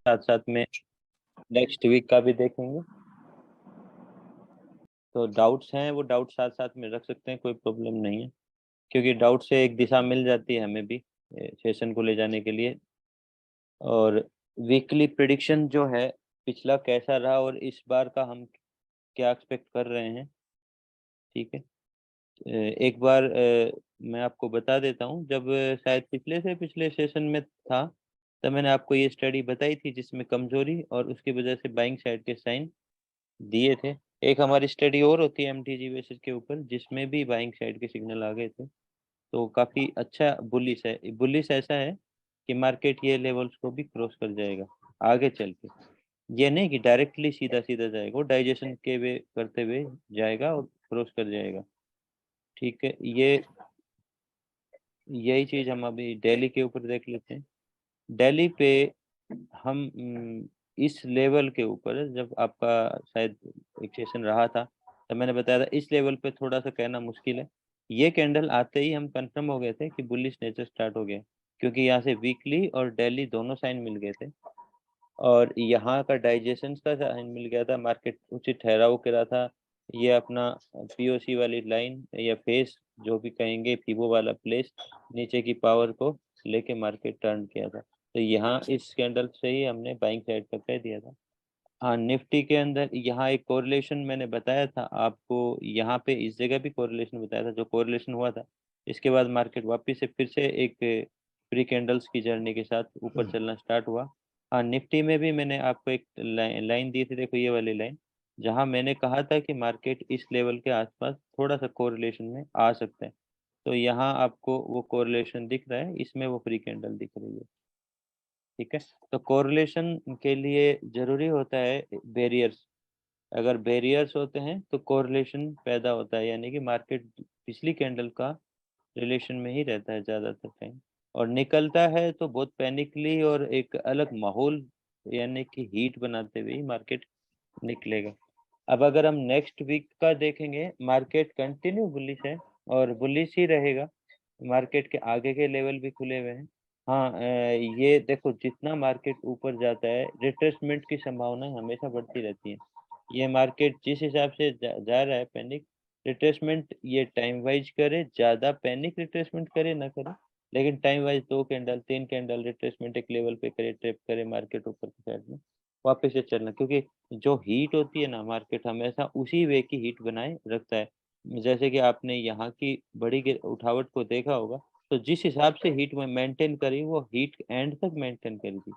साथ साथ में नेक्स्ट वीक का भी देखेंगे। तो डाउट्स हैं वो डाउट साथ साथ में रख सकते हैं, कोई प्रॉब्लम नहीं है, क्योंकि डाउट से एक दिशा मिल जाती है हमें भी सेशन को ले जाने के लिए। और वीकली प्रिडिक्शन जो है, पिछला कैसा रहा और इस बार का हम क्या एक्सपेक्ट कर रहे हैं, ठीक है। एक बार मैं आपको बता देता हूँ, जब शायद पिछले से पिछले सेशन में था, तब मैंने आपको ये स्टडी बताई थी जिसमें कमजोरी और उसकी वजह से बाइंग साइड के साइन दिए थे। एक हमारी स्टडी और होती है एमटीजी बेसिस के ऊपर, जिसमें भी बाइंग साइड के सिग्नल आ गए थे। तो काफी अच्छा बुलिश है। बुलिश ऐसा है कि मार्केट ये लेवल्स को भी क्रॉस कर जाएगा आगे चल के। ये नहीं कि डायरेक्टली सीधा सीधा जाएगा, वो डाइजेशन के वे करते हुए जाएगा और क्रॉस कर जाएगा, ठीक है। ये यही चीज हम अभी दिल्ली के ऊपर देख लेते हैं। दिल्ली पे हम इस लेवल के ऊपर, जब आपका शायद एक सेशन रहा था, तब मैंने बताया था इस लेवल पे थोड़ा सा कहना मुश्किल है। ये कैंडल आते ही हम कंफर्म हो गए थे कि बुलिश नेचर स्टार्ट हो गया, क्योंकि यहाँ से वीकली और डेली दोनों साइन मिल गए थे, और यहाँ का डाइजेशन का साइन मिल गया था। मार्केट उचित ठहराव कर रहा था। ये अपना पीओसी वाली लाइन या फेस जो भी कहेंगे, फिबो वाला प्लेस, नीचे की पावर को लेके मार्केट टर्न किया था। तो यहाँ इस कैंडल से ही हमने बाइंग साइड का कह दिया था। हाँ, निफ्टी के अंदर यहाँ एक कोरिलेशन मैंने बताया था आपको, यहाँ पे इस जगह भी कोरिलेशन बताया था, जो कोरिलेशन हुआ था इसके बाद मार्केट वापस से फिर से एक प्री कैंडल्स की जर्नी के साथ ऊपर चलना स्टार्ट हुआ। हाँ, निफ्टी में भी मैंने आपको एक लाइन दी थी, देखो ये वाली लाइन, जहाँ मैंने कहा था कि मार्केट इस लेवल के आसपास थोड़ा सा कोरिलेशन में आ सकता है। तो यहाँ आपको वो कोरिलेशन दिख रहा है, इसमें वो प्री कैंडल दिख रही है, ठीक है। तो कोरिलेशन के लिए जरूरी होता है बैरियर्स। अगर बैरियर्स होते हैं तो कोरिलेशन पैदा होता है, यानी कि मार्केट पिछली कैंडल का रिलेशन में ही रहता है ज़्यादातर टाइम, और निकलता है तो बहुत पैनिकली और एक अलग माहौल, यानी कि हीट बनाते हुए ही मार्केट निकलेगा। अब अगर हम नेक्स्ट वीक का देखेंगे, मार्केट कंटिन्यू बुलिश है और बुलिश ही रहेगा। मार्केट के आगे के लेवल भी खुले हुए हैं। हाँ, ये देखो जितना मार्केट ऊपर जाता है रिट्रेसमेंट की संभावना हमेशा बढ़ती रहती है। ये मार्केट जिस हिसाब से जा रहा है पैनिक रिट्रेसमेंट, ये टाइम वाइज करे, ज़्यादा पैनिक रिट्रेसमेंट करे ना करे, लेकिन time wise 2 candle 3 candle retracement एक लेवल पे करे, ट्रेप करे मार्केट ऊपर की साइड में, वापस से चलना। क्योंकि जो हीट होती है ना, मार्केट हमेशा उसी वे की हीट बनाए रखता है। जैसे कि आपने यहाँ की बड़ी उठावट को देखा होगा, तो जिस हिसाब से हीट में मेंटेन करी, वो हीट एंड तक मेंटेन करी थी।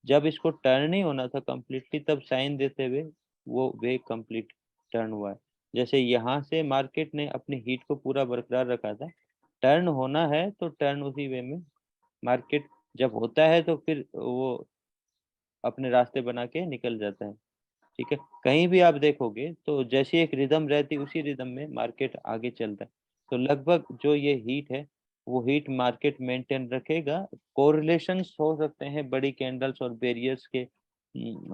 जब इसको टर्न ही होना था कम्प्लीटली, तब साइन देते हुए वो वे कंप्लीट टर्न हुआ है। जैसे यहाँ से मार्केट ने अपनी हीट को पूरा बरकरार रखा था, टर्न होना है तो टर्न उसी वे में मार्केट जब होता है तो फिर वो अपने रास्ते बना के निकल जाता है, ठीक है। कहीं भी आप देखोगे तो जैसी एक रिदम रहती, उसी रिदम में मार्केट आगे चलता है। तो लगभग जो ये हीट है, वो हीट मार्केट मेंटेन रखेगा। कोरिलेशंस हो सकते हैं बड़ी कैंडल्स और बैरियर्स के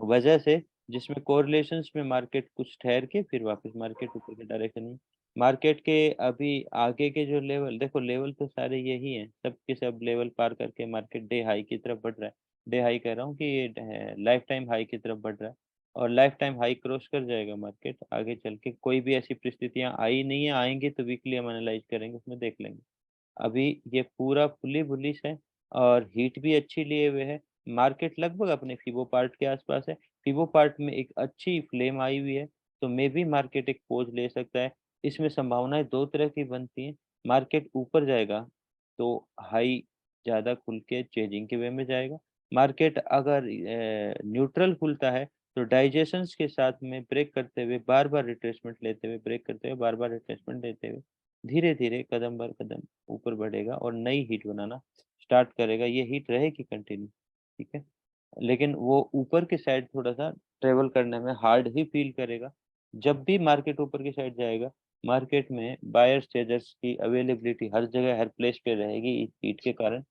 वजह से, जिसमें कोरिलेशंस में मार्केट कुछ ठहर के फिर वापस मार्केट ऊपर के डायरेक्शन में। मार्केट के अभी आगे के जो लेवल देखो, लेवल तो सारे यही हैं, सब के सब लेवल पार करके मार्केट डे हाई की तरफ बढ़ रहा है। डे हाई कह रहा हूँ कि ये लाइफ टाइम हाई की तरफ बढ़ रहा है, और लाइफ टाइम हाई क्रॉस कर जाएगा मार्केट आगे चल के। कोई भी ऐसी परिस्थितियां आई नहीं है, आएंगी तो वीकली हम एनालाइज करेंगे, उसमें देख लेंगे। अभी ये पूरा फुली बुलिश है और हीट भी अच्छी लिए हुए है। मार्केट लगभग अपने फिबो पार्ट के आसपास है। फिबो पार्ट में एक अच्छी फ्लेम आई हुई है, तो मे भी मार्केट एक पोज ले सकता है। इसमें संभावनाएं दो तरह की बनती हैं। मार्केट ऊपर जाएगा तो हाई ज़्यादा खुल के चेजिंग के वे में जाएगा। मार्केट अगर न्यूट्रल खुलता है तो डाइजेशंस के साथ में ब्रेक करते हुए, बार बार रिट्रेसमेंट लेते हुए, ब्रेक करते हुए बार बार रिट्रेसमेंट लेते हुए, धीरे धीरे कदम बर कदम ऊपर बढ़ेगा और नई हीट बनाना स्टार्ट करेगा। ये हीट रहेगी कंटिन्यू, ठीक है। लेकिन वो ऊपर की साइड थोड़ा सा ट्रेवल करने में हार्ड ही फील करेगा। जब भी मार्केट ऊपर की साइड जाएगा, मार्केट में बायर्स सेजर्स की अवेलेबिलिटी हर जगह हर प्लेस पे रहेगी इस हीट के कारण।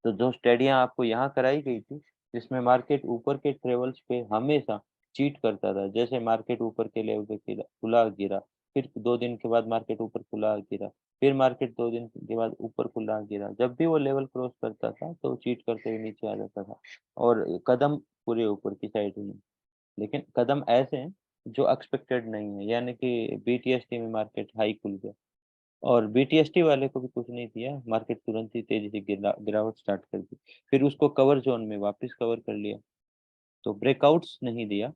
तो जो स्टडियां आपको यहाँ कराई गई थी, जिसमें मार्केट ऊपर के ट्रेवल्स पे हमेशा चीट करता था, जैसे मार्केट ऊपर के लेवल पे खुला गिरा, फिर 2 दिन के बाद मार्केट ऊपर खुला गिरा, फिर मार्केट 2 दिन के बाद ऊपर खुला गिरा। जब भी वो लेवल क्रॉस करता था तो वो चीट करते हुए नीचे आ जाता था और कदम पूरे ऊपर की साइड में। लेकिन कदम ऐसे हैं जो एक्सपेक्टेड नहीं है, यानी कि बीटीएसटी में मार्केट हाई खुल गया और बीटीएसटी वाले को भी कुछ नहीं दिया, मार्केट तुरंत ही तेजी से गिरावट स्टार्ट कर दी। फिर उसको कवर जोन में वापस कवर कर लिया, तो ब्रेकआउट्स नहीं दिया।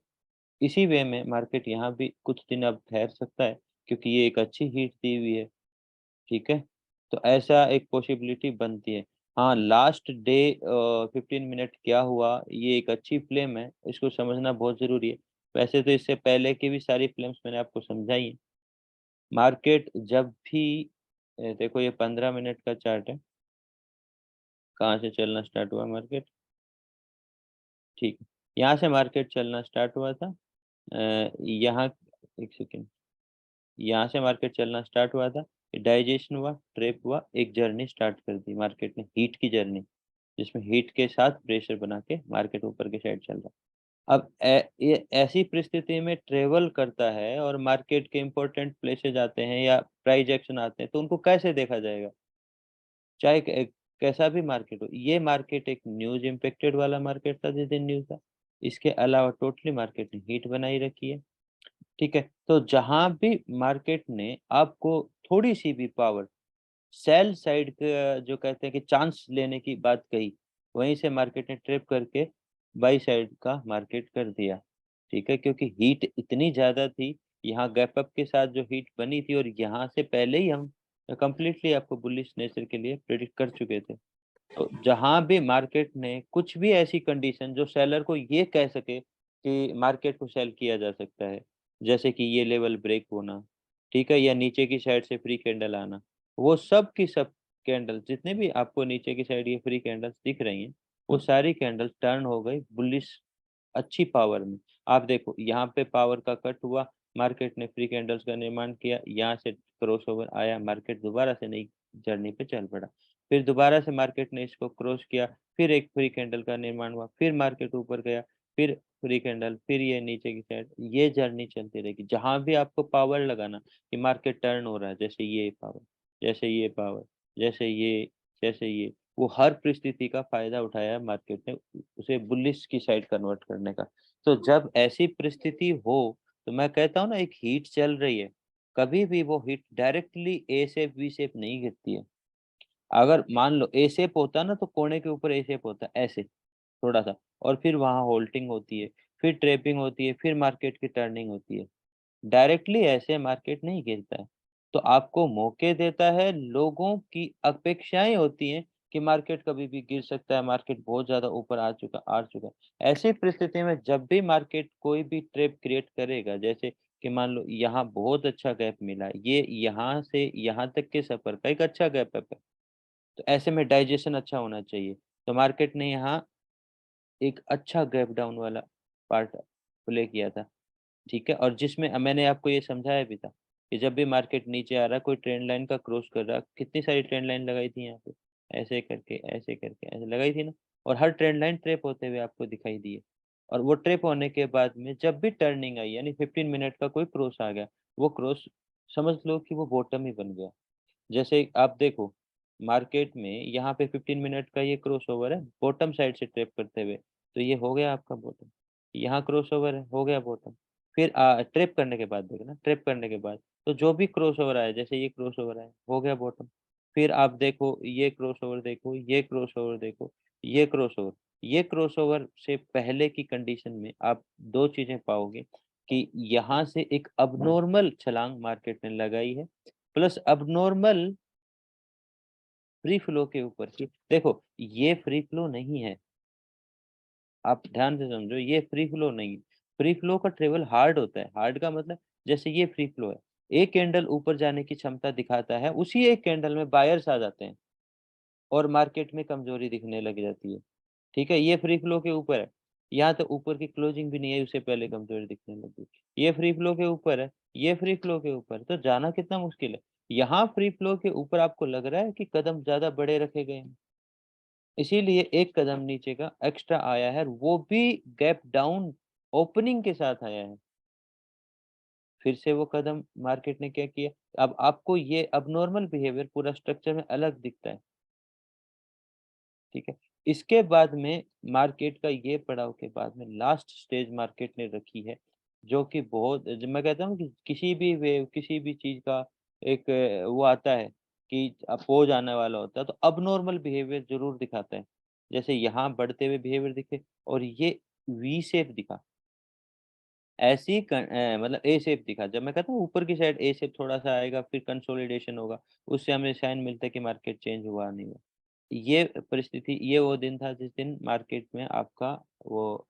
इसी वे में मार्केट यहाँ भी कुछ दिन अब ठहर सकता है, क्योंकि ये एक अच्छी हीट दी हुई है, ठीक है? तो ऐसा एक पॉसिबिलिटी बनती है। हाँ, लास्ट डे 15 मिनट क्या हुआ, ये एक अच्छी फ़िल्म है, इसको समझना बहुत ज़रूरी है। वैसे तो इससे पहले की भी सारी फ़िल्म्स मैंने आपको समझाई हैं। मार्केट जब भी देखो ये 15 मिनट का चार्ट है, कहाँ से चलना स्टार्ट हुआ मार्केट? ठीक है, यहाँ से मार्केट चलना स्टार्ट हुआ था। यहाँ 1 सेकंड, यहाँ से मार्केट चलना स्टार्ट हुआ था, डाइजेशन हुआ, ट्रैप हुआ, एक जर्नी स्टार्ट कर दी मार्केट ने, हीट की जर्नी, जिसमें हीट के साथ प्रेशर बना के मार्केट ऊपर की साइड चल रहा है। अब ये ऐसी परिस्थिति में ट्रेवल करता है और मार्केट के इम्पोर्टेंट प्लेसेस आते हैं या प्राइस एक्शन आते हैं, तो उनको कैसे देखा जाएगा? चाहे कैसा भी मार्केट हो, ये मार्केट एक न्यूज़ इम्पैक्टेड वाला मार्केट था जिस दिन न्यूज़ था। इसके अलावा टोटली मार्केट ने हीट बनाई रखी है, ठीक है? तो जहाँ भी मार्केट ने आपको थोड़ी-सी भी पावर सेल साइड का जो कहते हैं कि चांस लेने की बात कही, वहीं से मार्केट ने ट्रिप करके बाई साइड का मार्केट कर दिया, ठीक है? क्योंकि हीट इतनी ज़्यादा थी, यहाँ गैप अप के साथ जो हीट बनी थी और यहाँ से पहले ही हम कंप्लीटली आपको बुलिश नेचर के लिए प्रेडिक्ट कर चुके थे। तो जहाँ भी मार्केट ने कुछ भी ऐसी कंडीशन जो सेलर को ये कह सके कि मार्केट को सेल किया जा सकता है, जैसे कि ये लेवल ब्रेक होना, ठीक है? या नीचे की साइड से फ्री कैंडल आना, वो सब की सब कैंडल जितने भी आपको नीचे की साइड ये फ्री कैंडल्स दिख रही हैं, वो सारी कैंडल टर्न हो गई बुलिश अच्छी पावर में। आप देखो यहाँ पे पावर का कट हुआ, मार्केट ने फ्री कैंडल्स का निर्माण किया, यहाँ से क्रॉसओवर आया, मार्केट दोबारा से नई जर्नी पे चल पड़ा। फिर दोबारा से मार्केट ने इसको क्रॉस किया, फिर एक फ्री कैंडल का निर्माण हुआ, फिर मार्केट ऊपर गया, फिर फ्री कैंडल, फिर ये नीचे की साइड, ये जर्नी चलती रहेगी। जहाँ भी आपको पावर लगाना कि मार्केट टर्न हो रहा है, जैसे ये पावर, जैसे ये पावर, जैसे ये, जैसे ये, वो हर परिस्थिति का फ़ायदा उठाया है मार्केट ने उसे बुलिश की साइड कन्वर्ट करने का। तो जब ऐसी परिस्थिति हो, तो मैं कहता हूँ ना एक हीट चल रही है, कभी भी वो heat directly A shape, V shape नहीं गिरती है। अगर मान लो ए शेप होता ना तो कोने के ऊपर ए शेप होता है, ऐसे थोड़ा-सा और फिर वहाँ होल्टिंग होती है, फिर ट्रैपिंग होती है, फिर मार्केट की टर्निंग होती है। डायरेक्टली ऐसे मार्केट नहीं गिरता है। तो आपको मौके देता है, लोगों की अपेक्षाएँ होती हैं कि मार्केट कभी भी गिर सकता है, मार्केट बहुत ज़्यादा ऊपर आ चुका है। ऐसी परिस्थिति में जब भी मार्केट कोई भी ट्रैप क्रिएट करेगा, जैसे कि मान लो यहाँ बहुत अच्छा गैप मिला है, ये यहाँ से यहाँ तक के सफ़र का एक अच्छा गैप अप है। तो ऐसे में डाइजेशन अच्छा होना चाहिए। तो मार्केट ने यहाँ एक अच्छा गैप डाउन वाला पार्ट प्ले किया था। ठीक है? और जिसमें मैंने आपको ये समझाया भी था कि जब भी मार्केट नीचे आ रहा है, कोई ट्रेंड लाइन का क्रॉस कर रहा है, कितनी सारी ट्रेंड लाइन लगाई थी यहाँ पे, ऐसे करके, ऐसे लगाई थी ना? और हर ट्रेंड लाइन ट्रैप होते हुए आपको दिखाई दी है। और वो ट्रैप होने के बाद में जब भी टर्निंग आई, यानी 15 मिनट का कोई क्रॉस आ गया, वो क्रॉस समझ लो कि वो बॉटम ही बन गया। जैसे आप देखो, मार्केट में यहाँ पे 15 मिनट का ये क्रॉसओवर है, बॉटम साइड से ट्रैप करते हुए, तो ये हो गया आपका बॉटम। यहाँ क्रॉसओवर है, हो गया बॉटम। फिर ट्रैप करने के बाद देखना, ट्रैप करने के बाद, तो जो भी क्रॉसओवर आया, जैसे ये क्रॉसओवर आया, हो गया बॉटम। फिर आप देखो, ये क्रॉसओवर देखो, ये क्रॉसओवर देखो, ये क्रॉसओवर। ये क्रॉसओवर से पहले की कंडीशन में आप 2 चीज़ें पाओगे कि यहाँ से एक अबनॉर्मल छलांग मार्केट ने लगाई है, प्लस अबनॉर्मल फ्री फ्लो के ऊपर की देखो, ये फ्री फ्लो नहीं है, आप ध्यान से समझो, ये फ्री फ्लो नहीं है। फ्री फ्लो का ट्रेवल हार्ड होता है, हार्ड का मतलब जैसे ये फ्री फ्लो है, एक कैंडल ऊपर जाने की क्षमता दिखाता है, उसी एक कैंडल में बायर्स आ जाते हैं और मार्केट में कमजोरी दिखने लग जाती है। ठीक है? ये फ्री फ्लो के ऊपर है। यहाँ तो ऊपर की क्लोजिंग भी नहीं है, उससे पहले कमज़ोरी दिखने लगी। ये फ्री फ्लो के ऊपर है, ये फ्री फ्लो के ऊपर है, तो जाना कितना मुश्किल है। यहाँ फ्री फ्लो के ऊपर आपको लग रहा है कि कदम ज़्यादा बड़े रखे गए हैं, इसीलिए एक कदम नीचे का एक्स्ट्रा आया है, वो भी गैप डाउन ओपनिंग के साथ आया है। फिर से वो कदम मार्केट ने क्या किया, अब आपको ये अबनॉर्मल बिहेवियर पूरा स्ट्रक्चर में अलग दिखता है, ठीक है? इसके बाद में मार्केट का ये पड़ाव के बाद में लास्ट स्टेज मार्केट ने रखी है, जो कि बहुत जो मैं कहता हूँ कि किसी भी वेव, किसी भी चीज़ का एक वो आता है कि अपोज़ आने वाला होता है, तो अबनॉर्मल बिहेवियर ज़रूर दिखाता है। जैसे यहाँ बढ़ते हुए बिहेवियर दिखे और ये वी शेप दिखा। ऐसी मतलब ए शेप दिखा। जब मैं कहता हूँ ऊपर की साइड ए शेप थोड़ा-सा आएगा, फिर कंसोलिडेशन होगा, उससे हमें साइन मिलता है कि मार्केट चेंज हुआ नहीं हुआ। ये परिस्थिति, ये वो दिन था जिस दिन मार्केट में आपका वो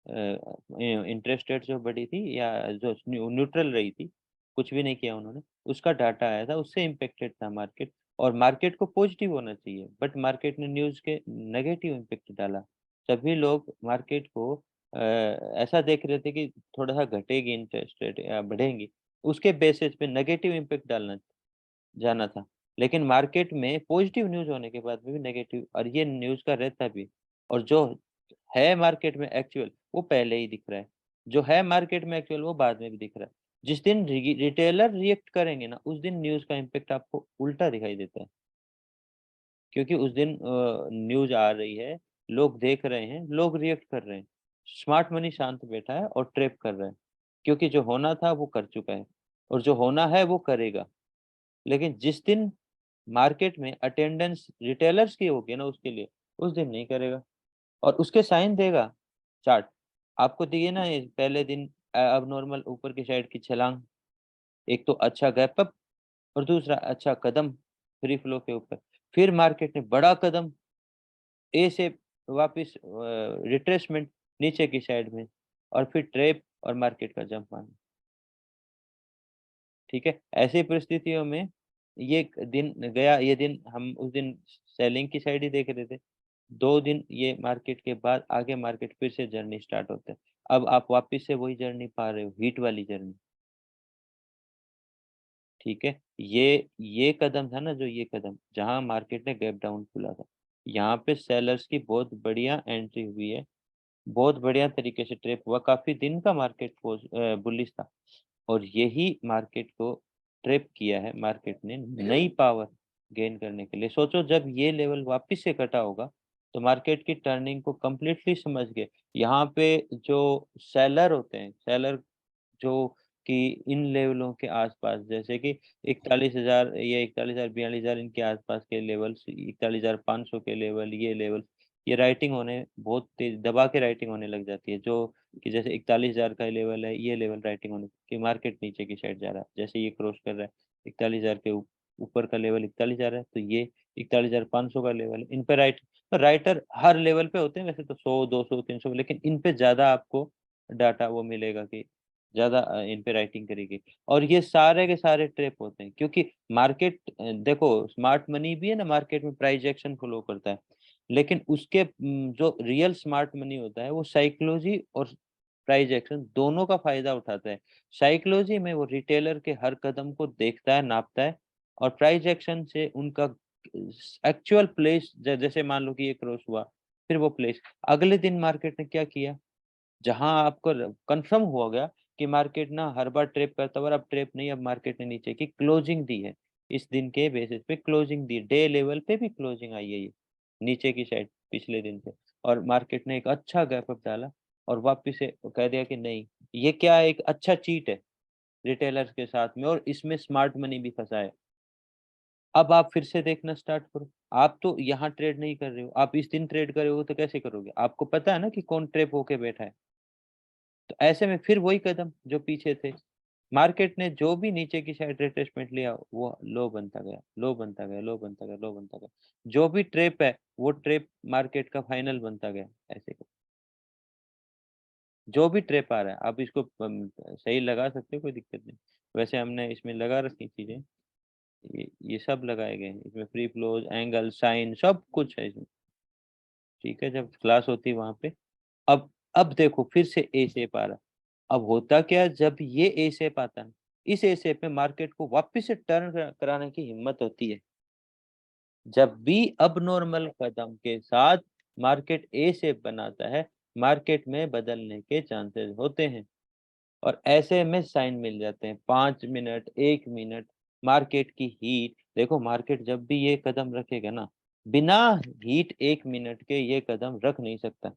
इंटरेस्ट रेट जो बढ़ी थी या जो न्यूट्रल रही थी, कुछ भी नहीं किया उन्होंने, उसका डाटा आया था, उससे इम्पैक्टेड था मार्केट। और मार्केट को पॉजिटिव होना चाहिए, बट मार्केट ने न्यूज़ के नेगेटिव इम्पैक्ट डाला। सभी लोग मार्केट को ऐसा देख रहे थे कि थोड़ा-सा घटेगी इंटरेस्ट रेट या बढ़ेंगी, उसके बेसिस पे नेगेटिव इम्पैक्ट डालना जाना था। लेकिन मार्केट में पॉजिटिव न्यूज़ होने के बाद में भी नेगेटिव, और ये न्यूज़ का रहता भी। और जो है मार्केट में एक्चुअल, वो पहले ही दिख रहा है। जो है मार्केट में एक्चुअल, वो बाद में भी दिख रहा है। जिस दिन रिटेलर रिएक्ट करेंगे ना, उस दिन न्यूज़ का इम्पैक्ट आपको उल्टा दिखाई देता है। क्योंकि उस दिन न्यूज़ आ रही है, लोग देख रहे हैं, लोग रिएक्ट कर रहे हैं। स्मार्ट मनी शांत बैठा है और ट्रैप कर रहा है। क्योंकि जो होना था वो कर चुका है, और जो होना है वो करेगा। लेकिन जिस दिन मार्केट में अटेंडेंस रिटेलर्स की होगी ना उसके लिए, उस दिन नहीं करेगा और उसके साइन देगा चार्ट। आपको दिए ना ये पहले दिन अबनॉर्मल ऊपर की साइड की छलांग, एक तो अच्छा गैप अप और दूसरा अच्छा कदम फ्री फ्लो के ऊपर। फिर मार्केट ने बड़ा कदम ए से वापस रिट्रेसमेंट नीचे की साइड में, और फिर ट्रैप और मार्केट का जंप आना। ठीक है? ऐसी परिस्थितियों में ये एक दिन गया, ये दिन हम उस दिन सेलिंग की साइड ही देख रहे थे। 2 दिन ये मार्केट के बाद आगे मार्केट फिर से जर्नी स्टार्ट होता है। अब आप वापस से वही जर्नी पा रहे हो, हीट वाली जर्नी, ठीक है? ये कदम था ना, जो ये कदम, जहाँ मार्केट ने गैप डाउन खुला था। यहाँ पे सेलर्स की बहुत बढ़िया एंट्री हुई है, बहुत बढ़िया तरीके से ट्रेप हुआ, काफ़ी दिन का मार्केट बुलिश था। और यही मार्केट को ट्रैप किया है मार्केट ने नई पावर गेन करने के लिए। सोचो जब ये लेवल वापस से कटा होगा, तो मार्केट की टर्निंग को कंप्लीटली समझ गए। यहाँ पे जो सेलर होते हैं, सेलर जो कि इन लेवलों के आसपास, जैसे कि 41,000, ये 41,000 42,000 इनके आसपास के लेवल्स, 41,500 के लेवल, ये लेवल, ये राइटिंग होने बहुत तेज दबा के राइटिंग होने लग जाती है, जो कि जैसे 41,000 का लेवल है, ये लेवल राइटिंग होने कि मार्केट नीचे की साइड जा रहा है, जैसे ये क्रॉस कर रहा है 41,000 के ऊपर का लेवल 41,000 है, तो ये 41,500 का लेवल है, इन पे राइटर हर लेवल पे होते हैं वैसे तो 100 200 300, लेकिन इन पे ज्यादा आपको डाटा वो मिलेगा कि ज़्यादा इन पे राइटिंग करेगी। और ये सारे के सारे ट्रैप होते हैं, क्योंकि मार्केट देखो स्मार्ट मनी भी है ना, मार्केट में प्राइस एक्शन फॉलो करता है। लेकिन उसके जो रियल स्मार्ट मनी होता है, वो साइकोलॉजी और प्राइस एक्शन दोनों का फ़ायदा उठाता है। साइकोलॉजी में वो रिटेलर के हर कदम को देखता है, नापता है, और प्राइस एक्शन से उनका एक्चुअल प्लेस जैसे मान लो कि ये क्रॉस हुआ, फिर वो प्लेस अगले दिन मार्केट ने क्या किया, जहाँ आपको कंफर्म हो गया कि मार्केट ना हर बार ट्रेप करता हुआ, अब ट्रेप नहीं, अब मार्केट ने नीचे की क्लोजिंग दी है। इस दिन के बेसिस पे क्लोजिंग दी, डे लेवल पे भी क्लोजिंग आई है ये, नीचे की साइड पिछले दिन से। और मार्केट ने एक अच्छा गैप अप डाला और वापस से कह दिया कि नहीं, ये क्या है, एक अच्छा चीट है रिटेलर्स के साथ में, और इसमें स्मार्ट मनी भी फँसा है। अब आप फिर से देखना स्टार्ट करो। आप तो यहाँ ट्रेड नहीं कर रहे हो, आप इस दिन ट्रेड कर रहे हो तो कैसे करोगे? आपको पता है ना कि कौन ट्रैप होके बैठा है। तो ऐसे में फिर वही कदम जो पीछे थे, मार्केट ने जो भी नीचे की साइड रिट्रेसमेंट लिया, वो लो बनता गया, लो बनता गया, लो बनता गया, लो बनता गया। जो भी ट्रेप है, वो ट्रेप मार्केट का फाइनल बनता गया, ऐसे करके। जो भी ट्रेप आ रहा है, आप इसको सही लगा सकते हो, कोई दिक्कत नहीं। वैसे हमने इसमें लगा रखी चीज़ें, ये सब लगाए गए हैं। इसमें फ्री फ्लोज, एंगल, साइन सब कुछ है इसमें, ठीक है? जब क्लास होती है वहाँ पे। अब देखो फिर से ए शेप आ रहा है। अब होता क्या है, जब ये ए शेप आता है, इस ए शेप में मार्केट को वापस से टर्न कराने की हिम्मत होती है। जब भी अबनॉर्मल कदम के साथ मार्केट ए शेप बनाता है, मार्केट में बदलने के चांसेस होते हैं। और ऐसे में साइन मिल जाते हैं 5 मिनट, 1 मिनट। मार्केट की हीट देखो, मार्केट जब भी ये कदम रखेगा ना, बिना हीट 1 मिनट के ये कदम रख नहीं सकता,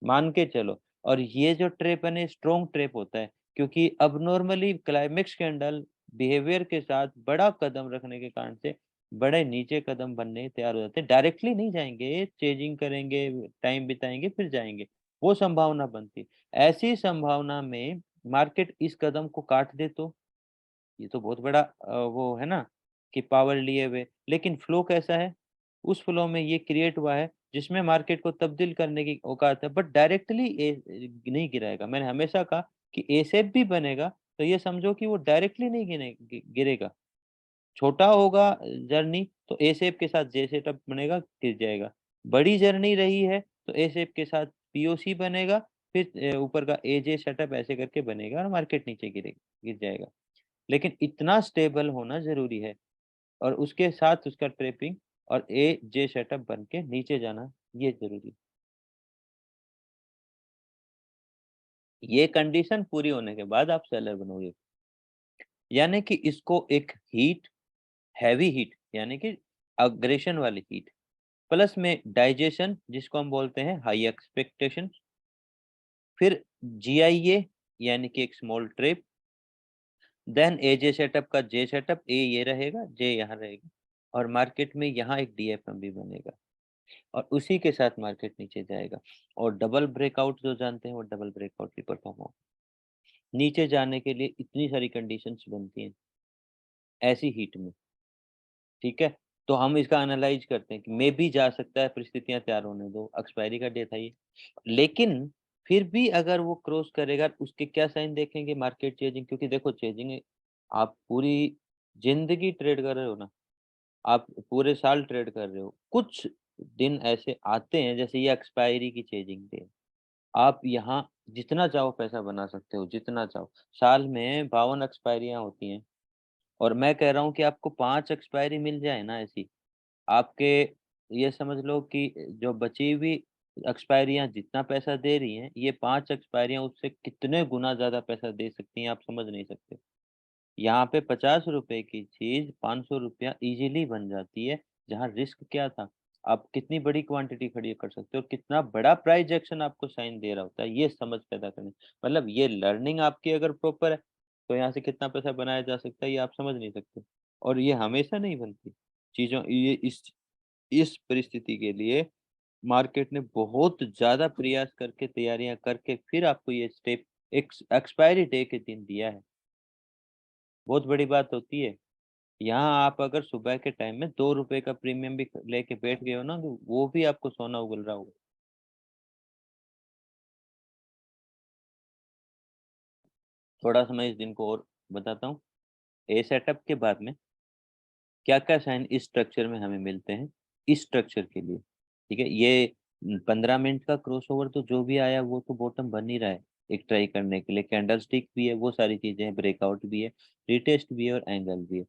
मान के चलो। और ये जो ट्रेप है ना, स्ट्रॉन्ग ट्रेप होता है, क्योंकि अब नॉर्मली क्लाइमेक्स कैंडल बिहेवियर के साथ बड़ा कदम रखने के कारण से बड़े नीचे कदम बनने तैयार हो जाते हैं, डायरेक्टली नहीं जाएंगे, चेजिंग करेंगे, टाइम बिताएंगे, फिर जाएंगे, वो संभावना बनती। ऐसी संभावना में मार्केट इस कदम को काट दे तो ये तो बहुत बड़ा वो है ना कि पावर लिए हुए, लेकिन फ्लो कैसा है, उस फ्लो में ये क्रिएट हुआ है जिसमें मार्केट को तब्दील करने की औकात है, बट डायरेक्टली नहीं गिराएगा। मैंने हमेशा कहा कि ए शेप भी बनेगा तो ये समझो कि वो डायरेक्टली नहीं गिरेगा। छोटा होगा जर्नी तो ए शेप के साथ जे सेटअप बनेगा, गिर जाएगा। बड़ी जर्नी रही है तो ए शेप के साथ पीओसी बनेगा, फिर ऊपर का ए जे सेटअप ऐसे करके बनेगा और मार्केट नीचे गिर जाएगा। लेकिन इतना स्टेबल होना ज़रूरी है, और उसके साथ उसका ट्रैपिंग और ए जे सेटअप बन के नीचे जाना, ये ज़रूरी है। ये कंडीशन पूरी होने के बाद आप सेलर बनोगे। यानी कि इसको एक हीट, हैवी हीट यानी कि अग्रेशन वाली हीट, प्लस में डाइजेशन जिसको हम बोलते हैं हाई एक्सपेक्टेशन, फिर जीआईए यानी कि एक स्मॉल ट्रैप, देन एजे सेटअप का जे सेटअप, ए ये रहेगा, जे यहाँ रहेगा, और मार्केट में यहाँ एक डीएफएम भी बनेगा, और उसी के साथ मार्केट नीचे जाएगा। और डबल ब्रेकआउट जो जानते हैं वो डबल ब्रेकआउट भी परफॉर्म हो। नीचे जाने के लिए इतनी सारी कंडीशंस बनती हैं ऐसी हीट में, ठीक है। तो हम इसका एनालाइज करते हैं कि मे भी जा सकता है, परिस्थितियां तैयार होने दो, एक्सपायरी का डेट है ये, लेकिन फिर भी अगर वो क्रॉस करेगा उसके क्या साइन देखेंगे, मार्केट चेजिंग, क्योंकि देखो चेजिंग आप पूरी जिंदगी ट्रेड कर रहे हो ना, आप पूरे साल ट्रेड कर रहे हो, कुछ दिन ऐसे आते हैं जैसे ये एक्सपायरी की चेजिंग डे, आप यहाँ जितना चाहो पैसा बना सकते हो, जितना चाहो। साल में 52 एक्सपायरियाँ होती हैं, और मैं कह रहा हूँ कि आपको 5 एक्सपायरी मिल जाए ना ऐसी, आपके ये समझ लो कि जो बची हुई एक्सपायरियाँ जितना पैसा दे रही हैं, ये 5 एक्सपायरियाँ उससे कितने गुना ज़्यादा पैसा दे सकती हैं, आप समझ नहीं सकते। यहाँ पे ₹50 की चीज़ ₹500 ईज़िली बन जाती है, जहाँ रिस्क क्या था? आप कितनी बड़ी क्वांटिटी खड़ी कर सकते हो, कितना बड़ा प्राइस एक्शन आपको साइन दे रहा होता है, ये समझ पैदा करनी। मतलब ये लर्निंग आपकी अगर प्रॉपर है, तो यहाँ से कितना पैसा बनाया जा सकता है, ये आप समझ नहीं सकते। और ये हमेशा नहीं बनती चीज़ों, ये इस परिस्थिति के लिए मार्केट ने बहुत ज़्यादा प्रयास करके, तैयारियाँ करके फिर आपको ये स्टेप एक्सपायरी डे के दिन दिया है। बहुत बड़ी बात होती है। यहाँ आप अगर सुबह के टाइम में ₹2 का प्रीमियम भी लेके बैठ गए हो ना, तो वो भी आपको सोना उगल रहा होगा। थोड़ा सा मैं इस दिन को और बताता हूँ। ए सेटअप के बाद में क्या-क्या साइन इस स्ट्रक्चर में हमें मिलते हैं, इस स्ट्रक्चर के लिए, ठीक है? ये 15 मिनट का क्रॉसओवर तो जो भी आया वो तो बॉटम बन ही रहा है, एक ट्राई करने के लिए। कैंडलस्टिक भी है, वो सारी चीज़ें हैं, ब्रेकआउट भी है, रिटेस्ट भी है और एंगल भी है।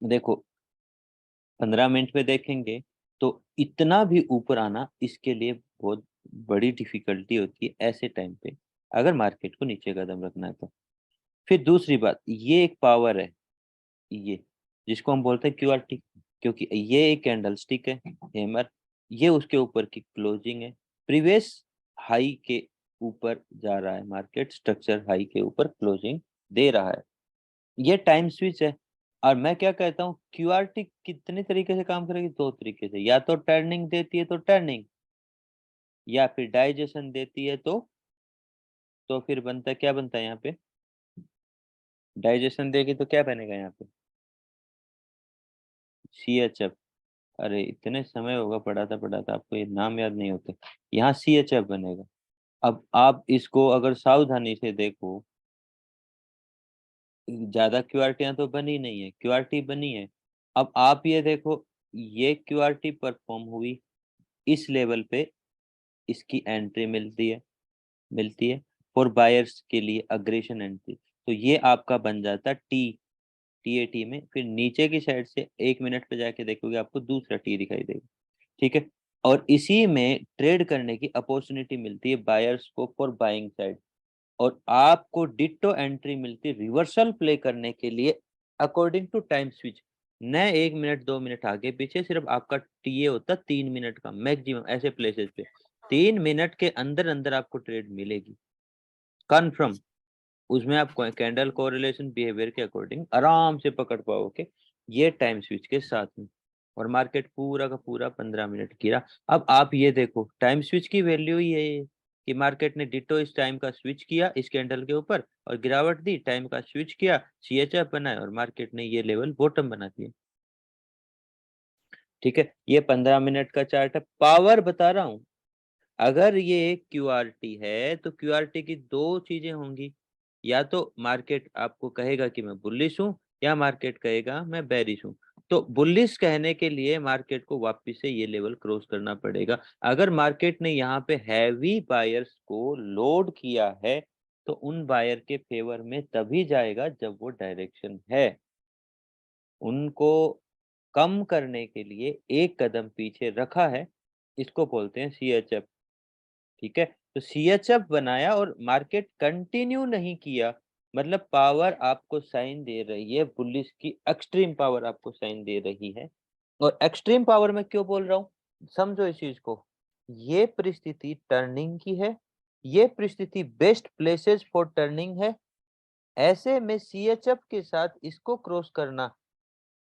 देखो 15 मिनट में देखेंगे तो इतना भी ऊपर आना इसके लिए बहुत बड़ी डिफिकल्टी होती है ऐसे टाइम पे, अगर मार्केट को नीचे कदम रखना है तो। फिर दूसरी बात, ये एक पावर है, ये जिसको हम बोलते हैं क्यूआरटी, क्योंकि ये एक कैंडल स्टिक है, हैमर, ये उसके ऊपर की क्लोजिंग है, प्रीवियस हाई के ऊपर जा रहा है मार्केट, स्ट्रक्चर हाई के ऊपर क्लोजिंग दे रहा है, ये टाइम स्विच है। और मैं क्या कहता हूँ, क्यूआरटी कितने तरीके से काम करेगी, दो तरीके से, या तो टर्निंग देती है तो टर्निंग, या फिर डाइजेशन देती है तो फिर बनता क्या बनता है यहाँ पे, डाइजेशन देगी तो क्या बनेगा यहाँ पे, सीएचएफ। अरे इतने समय होगा पढ़ाता पढ़ाता आपको ये नाम याद नहीं होते, यहाँ सीएचएफ बनेगा। अब आप इसको अगर सावधानी से देखो, ज्यादा क्यूआरटियां तो बनी नहीं है, क्यूआरटी बनी है। अब आप ये देखो, ये क्यूआरटी परफॉर्म हुई, इस लेवल पे इसकी एंट्री मिलती है फॉर बायर्स के लिए अग्रेशन एंट्री, तो ये आपका बन जाता टीएटी में। फिर नीचे की साइड से 1 मिनट पे जाके देखोगे आपको दूसरा टी दिखाई देगा, ठीक है। और इसी में ट्रेड करने की अपॉर्चुनिटी मिलती है बायर्स को फॉर बाइंग साइड, और आपको डिट्टो एंट्री मिलती रिवर्सल प्ले करने के लिए अकॉर्डिंग टू टाइम स्विच। न 1 मिनट 2 मिनट आगे पीछे, सिर्फ आपका टीए होता 3 मिनट का मैक्सिमम ऐसे प्लेसेस पे। 3 मिनट के अंदर अंदर आपको ट्रेड मिलेगी कन्फर्म। उसमें आप कैंडल कोरिलेशन बिहेवियर के अकॉर्डिंग आराम से पकड़ पाओगे ये टाइम स्विच के साथ में। और मार्केट पूरा का पूरा 15 मिनट गिरा। अब आप ये देखो टाइम स्विच की वैल्यू ही है ये, कि मार्केट ने डिटो इस टाइम का स्विच किया इस कैंडल के ऊपर और गिरावट दी, टाइम का स्विच किया, सीएचएफ बनाया और मार्केट ने ये लेवल बॉटम बना दिया। ठीक है, ये 15 मिनट का चार्ट है, पावर बता रहा हूं। अगर ये क्यूआरटी है तो क्यूआरटी की दो चीजें होंगी, या तो मार्केट आपको कहेगा कि मैं बुलिश हूं, या मार्केट कहेगा मैं बेरिश हूं। तो बुलिश कहने के लिए मार्केट को वापस से ये लेवल क्रॉस करना पड़ेगा। अगर मार्केट ने यहाँ पे हैवी बायर्स को लोड किया है तो उन बायर के फेवर में तभी जाएगा जब वो डायरेक्शन है। उनको कम करने के लिए एक कदम पीछे रखा है, इसको बोलते हैं सीएचएफ। ठीक है, तो सीएचएफ बनाया और मार्केट कंटिन्यू नहीं किया, मतलब पावर आपको साइन दे रही है बुलिश की, एक्सट्रीम पावर आपको साइन दे रही है। और एक्सट्रीम पावर में क्यों बोल रहा हूं, समझो इस चीज को। ये परिस्थिति टर्निंग की है, ये परिस्थिति बेस्ट प्लेसेस फॉर टर्निंग है। ऐसे में सीएचएफ के साथ इसको क्रॉस करना,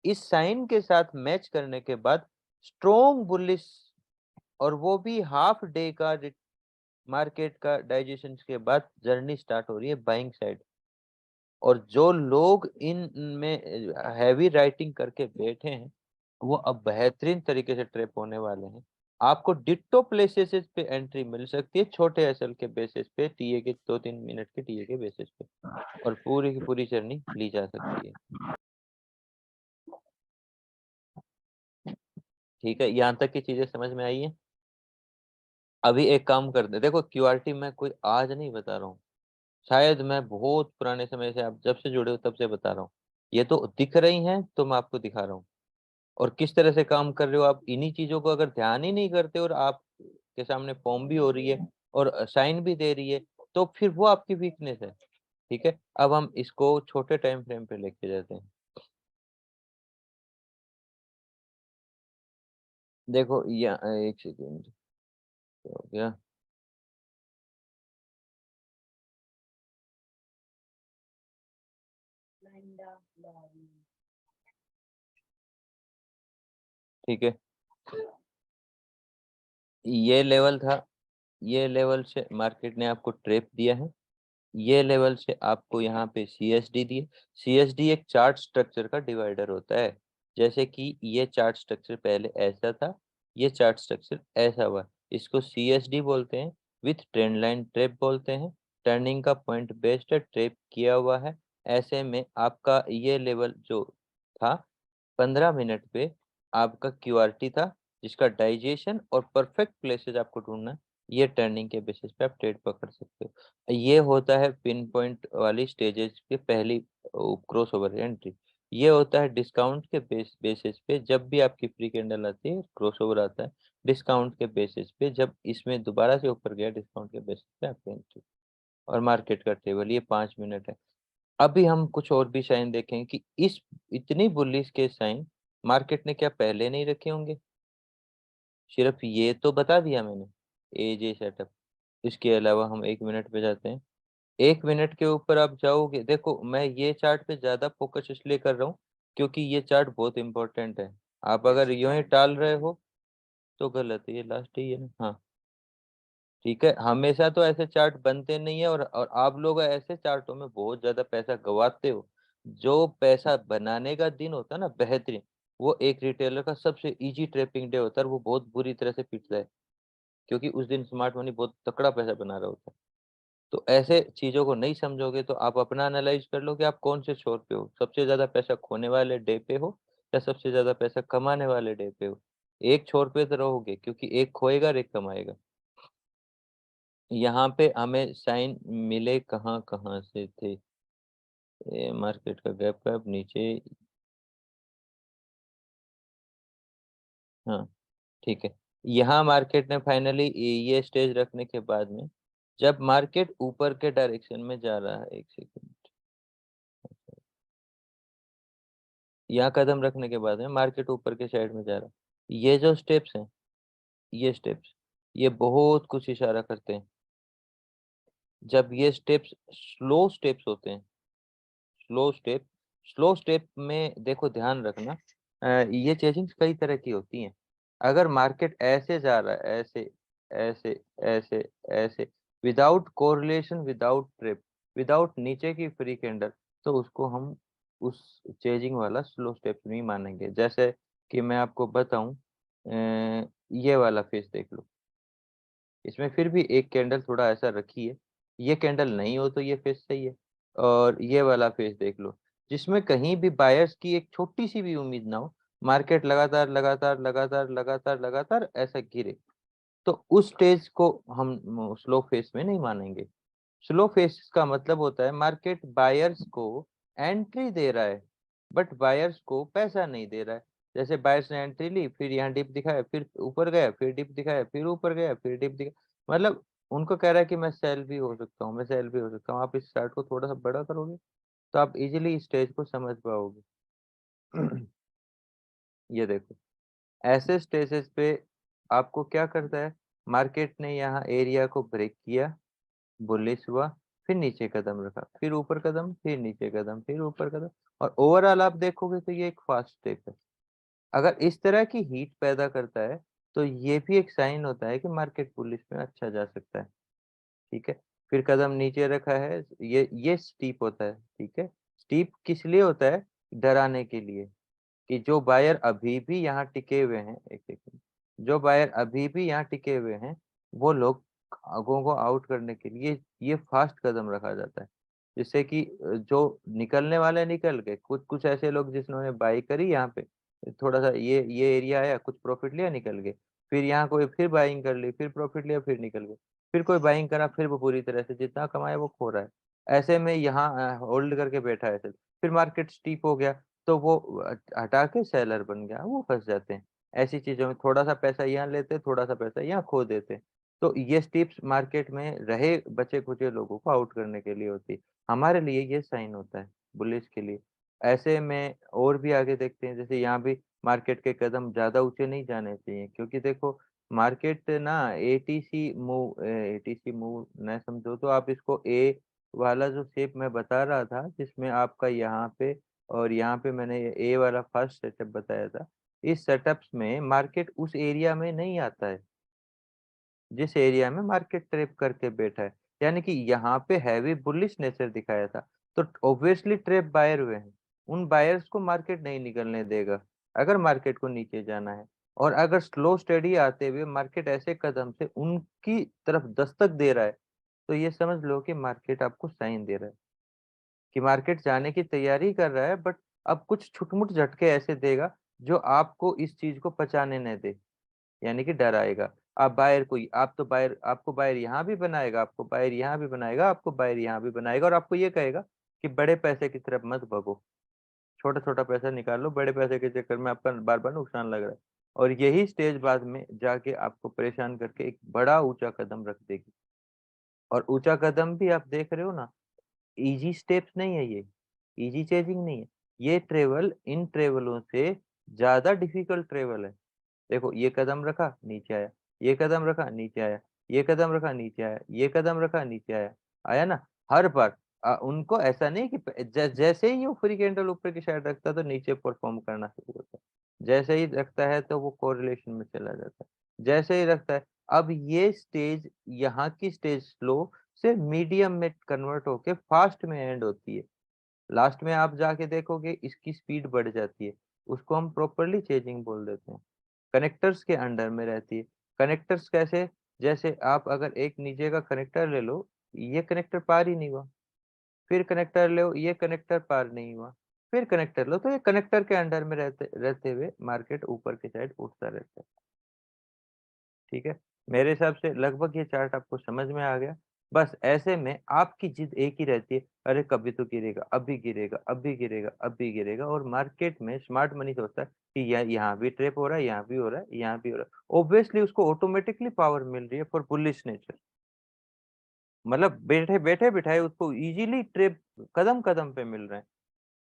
इस साइन के साथ मैच करने के बाद स्ट्रॉन्ग बुलिश, और वो भी हाफ डे का मार्केट का डाइजेशन के बाद जर्नी स्टार्ट हो रही है बाइंग साइड। और जो लोग इन में हैवी राइटिंग करके बैठे हैं वो अब बेहतरीन तरीके से ट्रैप होने वाले हैं। आपको डिट्टो प्लेसेस पे एंट्री मिल सकती है छोटे एसएल के बेसिस पे, टीए के 2-3 मिनट के टीए के बेसिस पे, और पूरी की पूरी जर्नी ली जा सकती है। ठीक है, यहाँ तक की चीजें समझ में आई है। अभी एक काम करते, देखो क्यूआरटी मैं कोई आज नहीं बता रहा हूँ, शायद मैं बहुत पुराने समय से, आप जब से जुड़े हो तब से बता रहा हूँ। ये तो दिख रही हैं तो मैं आपको दिखा रहा हूँ। और किस तरह से काम कर रहे हो आप, इन्हीं चीजों को अगर ध्यान ही नहीं करते और आपके सामने फॉर्म भी हो रही है और साइन भी दे रही है, तो फिर वो आपकी वीकनेस है। ठीक है, अब हम इसको छोटे टाइम फ्रेम पे लेके जाते हैं। देखो या एक सेकेंड, हो गया। ठीक है, ये लेवल था, ये लेवल से मार्केट ने आपको ट्रेप दिया है, ये लेवल से आपको यहाँ पे सीएसडी दिए। सीएसडी एक चार्ट स्ट्रक्चर का डिवाइडर होता है। जैसे कि ये चार्ट स्ट्रक्चर पहले ऐसा था, ये चार्ट स्ट्रक्चर ऐसा हुआ, इसको सीएसडी बोलते हैं। विथ ट्रेंड लाइन ट्रेप बोलते हैं। टर्निंग का पॉइंट बेस्ड है, ट्रेप किया हुआ है। ऐसे में आपका ये लेवल जो था 15 मिनट पे आपका क्यूआरटी था, जिसका डाइजेशन और परफेक्ट प्लेसेस आपको ढूंढना है। ये टर्निंग के बेसिस पे आप ट्रेड पकड़ सकते हो। ये होता है पिन पॉइंट वाली स्टेजेस के पहली क्रॉस ओवर एंट्री। ये होता है डिस्काउंट के बेसिस पे, जब भी आपकी फ्री कैंडल आती है क्रॉस ओवर आता है डिस्काउंट के बेसिस पे, जब इसमें दोबारा से ऊपर गया डिस्काउंट के बेसिस पे आपकी एंट्री। और मार्केट का टेबल ये 5 मिनट है। अभी हम कुछ और भी साइन देखेंगे कि इस इतनी बुलिश के साइन मार्केट ने क्या पहले नहीं रखे होंगे। सिर्फ ये तो बता दिया मैंने, एजे सेटअप। इसके अलावा हम 1 मिनट पे जाते हैं। 1 मिनट के ऊपर आप जाओगे, देखो मैं ये चार्ट पे ज्यादा फोकस इसलिए कर रहा हूँ क्योंकि ये चार्ट बहुत इंपॉर्टेंट है। आप अगर यूं ही टाल रहे हो तो गलत है। ये लास्ट ही है ना, हाँ। ठीक है, हमेशा तो ऐसे चार्ट बनते नहीं है, और आप लोग ऐसे चार्टों में बहुत ज्यादा पैसा गवाते हो। जो पैसा बनाने का दिन होता है ना बेहतरीन, वो एक रिटेलर का सबसे इजी ट्रेपिंग डे होता है, और वो बहुत बुरी तरह से पिटता है, क्योंकि उस दिन स्मार्ट मनी बहुत तकड़ा पैसा बना रहा होता है। तो ऐसे चीजों को नहीं समझोगे तो आप अपना एनालाइज कर लो कि आप कौन से छोर पे हो, सबसे ज्यादा पैसा खोने वाले डे पे हो या सबसे ज्यादा पैसा कमाने वाले डे पे हो। एक छोर पे तो रहोगे, क्योंकि एक खोएगा और एक कमाएगा। यहाँ पे हमें साइन मिले कहाँ कहाँ से थे, ये मार्केट का गैप का नीचे, हाँ। ठीक है, यहाँ मार्केट ने फाइनली ये स्टेज रखने के बाद में जब मार्केट ऊपर के डायरेक्शन में जा रहा है, एक सेकंड, यहाँ कदम रखने के बाद में मार्केट ऊपर के साइड में जा रहा है, ये जो स्टेप्स हैं, ये स्टेप्स, ये बहुत कुछ इशारा करते हैं। जब ये स्टेप्स स्लो स्टेप्स होते हैं, स्लो स्टेप में देखो ध्यान रखना, ये चेजिंग्स कई तरह की होती हैं। अगर मार्केट ऐसे जा रहा है, ऐसे ऐसे ऐसे ऐसे, without correlation, without trip, without नीचे की फ्री कैंडल, तो उसको हम उस चेजिंग वाला स्लो स्टेप नहीं मानेंगे। जैसे कि मैं आपको बताऊं, ये वाला फेस देख लो, इसमें फिर भी एक कैंडल थोड़ा ऐसा रखी है, ये कैंडल नहीं हो तो ये फेस सही है। और ये वाला फेस देख लो, जिसमें कहीं भी बायर्स की एक छोटी सी भी उम्मीद ना हो, मार्केट लगातार लगातार लगातार लगातार लगातार ऐसा गिरे, तो उस स्टेज को हम स्लो फेस में नहीं मानेंगे। स्लो फेस का मतलब होता है मार्केट बायर्स को एंट्री दे रहा है, बट बायर्स को पैसा नहीं दे रहा है। जैसे बायर्स ने एंट्री ली, फिर यहाँ डिप दिखाया, फिर ऊपर गया, फिर डिप दिखाया, फिर ऊपर गया, फिर डिप दिखाया, मतलब उनको कह रहा है कि मैं सेल भी हो सकता हूँ, मैं सेल भी हो सकता हूँ। आप इस चार्ट को थोड़ा सा बड़ा करोगे तो आप इजीली इस स्टेज को समझ पाओगे। ये देखो, ऐसे स्टेजेस पे आपको क्या करता है, मार्केट ने यहाँ एरिया को ब्रेक किया, बुलिश हुआ, फिर नीचे कदम रखा, फिर ऊपर कदम, फिर नीचे कदम, फिर ऊपर कदम, और ओवरऑल आप देखोगे तो ये एक फास्ट स्टेप है। अगर इस तरह की हीट पैदा करता है तो ये भी एक साइन होता है कि मार्केट बुलिश में अच्छा जा सकता है। ठीक है, फिर कदम नीचे रखा है, ये स्टीप होता है। ठीक है, स्टीप किस लिए होता है, डराने के लिए, कि जो बायर अभी भी यहाँ टिके हुए हैं, एक सेकंड, जो बायर अभी भी यहाँ टिके हुए हैं, वो लोग आगों को आउट करने के लिए ये फास्ट कदम रखा जाता है, जिससे कि जो निकलने वाले निकल गए, कुछ कुछ ऐसे लोग जिन्होंने बाई करी यहाँ पे, थोड़ा सा ये एरिया आया, कुछ प्रॉफिट लिया, निकल गए, फिर यहाँ कोई फिर बाइंग कर ली, फिर प्रॉफिट लिया, फिर निकल गए, फिर कोई बाइंग करा, फिर वो पूरी तरह से जितना कमाया वो खो रहा है। ऐसे में यहाँ होल्ड करके बैठा है, फिर मार्केट स्टीप हो गया, तो वो हटा के सेलर बन गया, वो फंस जाते हैं। ऐसी चीजों में थोड़ा सा पैसा यहाँ लेते, थोड़ा सा पैसा यहाँ खो देते। तो ये टिप्स मार्केट में रहे बचे खुचे लोगों को आउट करने के लिए होती है। हमारे लिए ये साइन होता है बुलिश के लिए। ऐसे में और भी आगे देखते हैं, जैसे यहाँ भी मार्केट के कदम ज्यादा ऊंचे नहीं जाने चाहिए, क्योंकि देखो मार्केट ना एटीसी मूव न समझो तो आप इसको ए वाला जो शेप मैं बता रहा था, जिसमें आपका यहाँ पे और यहाँ पे मैंने ए वाला फर्स्ट सेटअप बताया था, इस सेटअप्स में मार्केट उस एरिया में नहीं आता है जिस एरिया में मार्केट ट्रेप करके बैठा है। यानी कि यहाँ पे हैवी बुलिश नेचर दिखाया था, तो ऑब्वियसली ट्रेप बायर हुए हैं, उन बायर्स को मार्केट नहीं निकलने देगा अगर मार्केट को नीचे जाना है। और अगर स्लो स्टडी आते हुए मार्केट ऐसे कदम से उनकी तरफ दस्तक दे रहा है, तो ये समझ लो कि मार्केट आपको साइन दे रहा है कि मार्केट जाने की तैयारी कर रहा है, बट अब कुछ छुटमुट झटके ऐसे देगा जो आपको इस चीज को पचाने न दे, यानी कि डराएगा। आप बायर को, आप तो बायर, आपको बायर यहाँ भी बनाएगा, आपको बायर यहाँ भी बनाएगा, आपको बायर यहाँ भी बनाएगा, और आपको ये कहेगा कि बड़े पैसे की तरफ मत भगो, छोटा छोटा पैसा निकाल लो, बड़े पैसे के चक्कर में आपका बार बार नुकसान लग रहा है। और यही स्टेज बाद में जाके आपको परेशान करके एक बड़ा ऊंचा कदम रख देगी। और ऊंचा कदम भी आप देख रहे हो ना, इजी स्टेप्स नहीं है ये, इजी चेजिंग नहीं है, ये ट्रेवल इन ट्रेवलों से ज्यादा डिफिकल्ट ट्रेवल है। देखो, ये कदम रखा नीचे आया, ये कदम रखा नीचे आया, ये कदम रखा नीचे आया, ये कदम रखा नीचे आया, आया ना हर बार। उनको ऐसा नहीं कि जैसे ही वो फ्री कैंडल ऊपर की साइड रखता है तो नीचे परफॉर्म करना शुरू होता है, जैसे ही रखता है तो वो कोरिलेशन में चला जाता है, जैसे ही रखता है। अब ये स्टेज, यहाँ की स्टेज स्लो से मीडियम में कन्वर्ट होके फास्ट में एंड होती है। लास्ट में आप जाके देखोगे इसकी स्पीड बढ़ जाती है, उसको हम प्रॉपरली चेजिंग बोल देते हैं। कनेक्टर्स के अंडर में रहती है। कनेक्टर्स कैसे, जैसे आप अगर एक नीचे का कनेक्टर ले लो, ये कनेक्टर पार ही नहीं हुआ, फिर कनेक्टर लो, ये कनेक्टर पार नहीं हुआ, फिर कनेक्टर लो, तो ये कनेक्टर के अंडर में रहते रहते हुए मार्केट ऊपर की साइड उठता रहता है। ठीक है, मेरे हिसाब से लगभग ये चार्ट आपको समझ में आ गया। बस ऐसे में आपकी जिद एक ही रहती है, अरे कभी तो गिरेगा, अभी गिरेगा, अभी गिरेगा, अभी गिरेगा। और मार्केट में स्मार्ट मनी सोचता है कि यहाँ भी ट्रेप हो रहा है, यहाँ भी हो रहा है, यहाँ भी हो रहा है, ऑब्वियसली उसको ऑटोमेटिकली पावर मिल रही है फॉर बुलिश नेचर। मतलब बैठे बैठे बिठाए उसको इजीली ट्रेड कदम कदम पे मिल रहे हैं।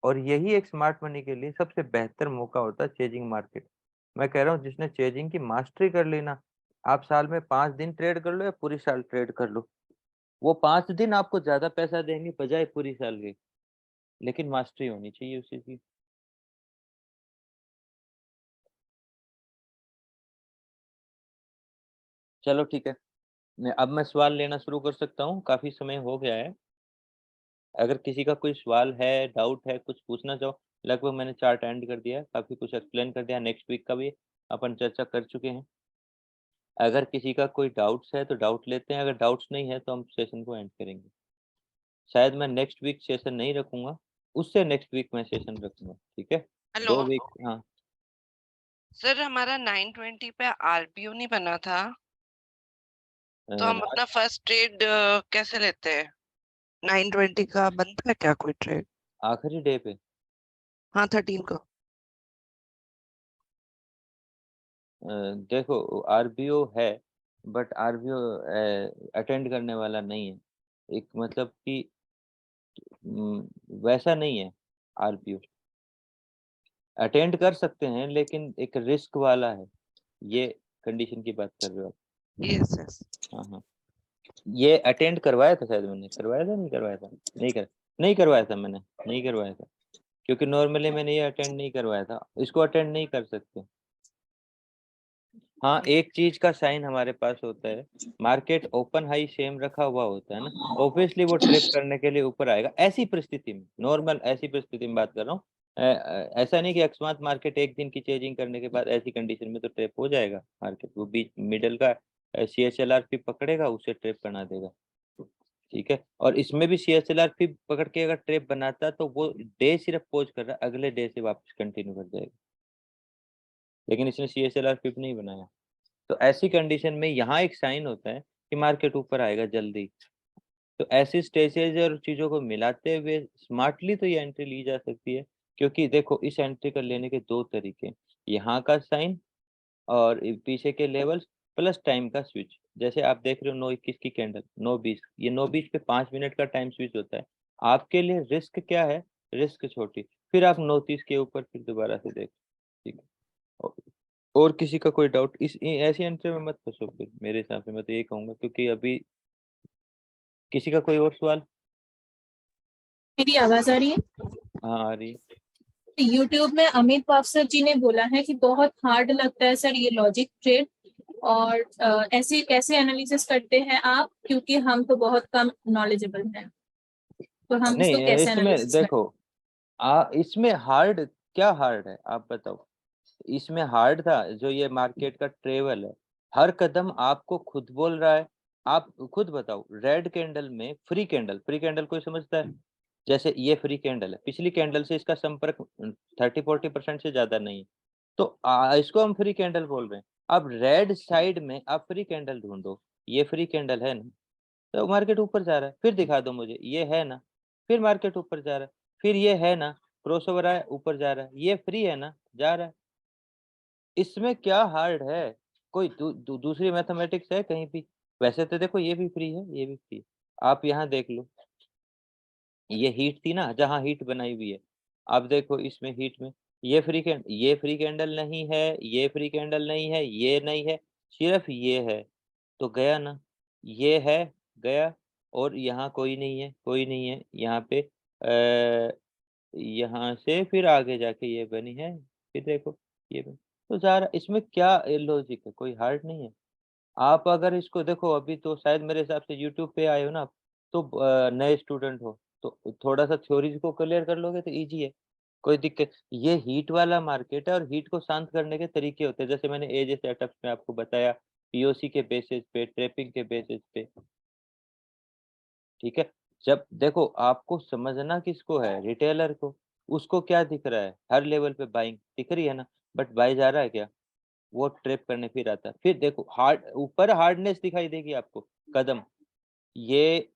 और यही एक स्मार्ट मनी के लिए सबसे बेहतर मौका होता है, चेजिंग मार्केट। मैं कह रहा हूँ जिसने चेजिंग की मास्टरी कर ली ना, आप साल में 5 दिन ट्रेड कर लो या पूरी साल ट्रेड कर लो, वो 5 दिन आपको ज्यादा पैसा देंगे बजाय पूरी साल के। लेकिन मास्टरी होनी चाहिए उसी की। चलो ठीक है, अब मैं सवाल लेना शुरू कर सकता हूँ, काफी समय हो गया है। अगर किसी का कोई सवाल है, डाउट है, कुछ पूछना चाहो। लगभग मैंने चार्ट एंड कर दिया है, काफी कुछ एक्सप्लेन कर दिया, नेक्स्ट वीक का भी अपन चर्चा कर चुके हैं। अगर किसी का कोई डाउट्स है तो डाउट लेते हैं, अगर डाउट्स नहीं है तो हम सेशन को एंड करेंगे। शायद मैं नेक्स्ट वीक सेशन नहीं रखूंगा, उससे नेक्स्ट वीक मैं सेशन रखूंगा, ठीक है। हेलो 2 वीक, हाँ। सर, हमारा 920 पे आरपीओ नहीं बना था, तो हम अपना लास्ट फर्स्ट ट्रेड कैसे लेते हैं? 920 का बनता है क्या कोई ट्रेड? आखिरी डे पे हाँ, 13 को। देखो आरबीओ है, बट आरबीओ अटेंड करने वाला नहीं है। एक मतलब कि वैसा नहीं है आरबीओ। अटेंड कर सकते हैं लेकिन एक रिस्क वाला है, ये कंडीशन की बात कर रहे हो आप। Yes yes. हाँ हाँ। ये अटेंड करवाया था शायद, मैंने करवाया था, नहीं करवाया था, नहीं करवाया था मैंने, नहीं करवाया था। क्योंकि नॉर्मली मैंने ये अटेंड नहीं करवाया था, इसको अटेंड नहीं कर सकते। हाँ, एक चीज का साइन हमारे पास होता है, मार्केट ओपन हाई सेम रखा हुआ होता है ना, ऑब्वियसली वो ट्रिप करने के लिए ऊपर आएगा ऐसी परिस्थिति में, नॉर्मल ऐसी परिस्थिति में बात कर रहा हूँ। ऐसा नहीं कि अकस्मात मार्केट एक दिन की चेजिंग करने के बाद ऐसी कंडीशन में तो ट्रिप हो जाएगा मार्केट, वो बीच मिडल का CHLR भी पकड़ेगा, उसे ट्रिप बना देगा, ठीक है। और इसमें भी CHLR भी पकड़ के अगर ट्रिप बनाता तो वो डे सिर्फ पोज कर रहा है, अगले डे से वापस कंटिन्यू कर जाएगा, लेकिन इसने CHLR फिप नहीं बनाया। तो ऐसी कंडीशन में यहाँ एक साइन होता है कि मार्केट ऊपर आएगा जल्दी। तो ऐसी स्टेजेज और चीजों को मिलाते हुए स्मार्टली तो ये एंट्री ली जा सकती है। क्योंकि देखो इस एंट्री कर लेने के दो तरीके हैं, यहाँ का साइन और पीछे के लेवल्स प्लस टाइम का स्विच। जैसे आप देख रहे हो 9:21 की कैंडल, 9:20, ये 9:20 पे 5 मिनट का टाइम स्विच होता है। आपके लिए रिस्क क्या है? रिस्क छोटी, फिर आप 9:30 के ऊपर फिर दोबारा से देख, ठीक है। और किसी का कोई डाउट ऐसी एंट्री में मत फंसो फिर, मेरे हिसाब से मैं तो यही कहूंगा, क्योंकि अभी किसी का कोई और सवाल? मेरी आवाज आ रही है? हाँ आ रही है। यूट्यूब में अमित पावसर जी ने बोला है कि बहुत हार्ड लगता है सर ये लॉजिक ट्रेड, और ऐसे कैसे एनालिसिस करते हैं आप, क्योंकि हम तो बहुत कम नॉलेजेबल हैं, तो हम नहीं इसको कैसे इसमें एनालिसिस देखो, इसमें हार्ड क्या हार्ड है आप बताओ। इसमें हार्ड था जो ये मार्केट का ट्रेवल है, हर कदम आपको खुद बोल रहा है। आप खुद बताओ, रेड कैंडल में फ्री कैंडल कोई समझता है? जैसे ये फ्री कैंडल है, पिछली कैंडल से इसका संपर्क 30-40% से ज्यादा नहीं है, तो इसको हम फ्री कैंडल बोल रहे हैं। अब रेड साइड में आप फ्री कैंडल ढूंढो, ये फ्री कैंडल है ना, तो मार्केट ऊपर जा रहा है, फिर दिखा दो मुझे ये है ना, फिर मार्केट ऊपर जा रहा है, फिर ये है ना, क्रॉसओवर आया ऊपर जा रहा है, ये फ्री है ना, जा रहा है। इसमें क्या हार्ड है? कोई दूसरी मैथमेटिक्स है कहीं भी? वैसे तो देखो ये भी फ्री है, ये भी फ्री है। आप यहाँ देख लो, ये हीट थी ना, जहाँ हीट बनाई हुई है, आप देखो इसमें हीट में ये फ्री कैंडल नहीं है, ये फ्री कैंडल नहीं है, ये नहीं है, सिर्फ ये है, तो गया ना, ये है, गया। और यहाँ कोई नहीं है, कोई नहीं है यहाँ पे, यहाँ से फिर आगे जाके ये बनी है, फिर देखो ये बनी, तो सारा इसमें क्या लॉजिक है? कोई हार्ड नहीं है। आप अगर इसको देखो, अभी तो शायद मेरे हिसाब से यूट्यूब पे आए हो ना, तो नए स्टूडेंट हो, तो थोड़ा सा थ्योरीज को क्लियर कर लोगे तो इजी है, कोई दिक्कत। ये हीट वाला मार्केट है और हीट को शांत करने के तरीके होते हैं, जैसे मैंने एजे सेटअप में आपको बताया, पीओसी के बेसिस पे, ट्रैपिंग के बेसिस पे, ठीक है। जब देखो आपको समझना किसको है, रिटेलर को, उसको क्या दिख रहा है, हर लेवल पे बाइंग दिख रही है ना, बट बाई जा रहा है क्या? वो ट्रैप करने फिर आता है, फिर देखो हार्ड ऊपर हार्डनेस दिखाई देगी आपको, कदम, ये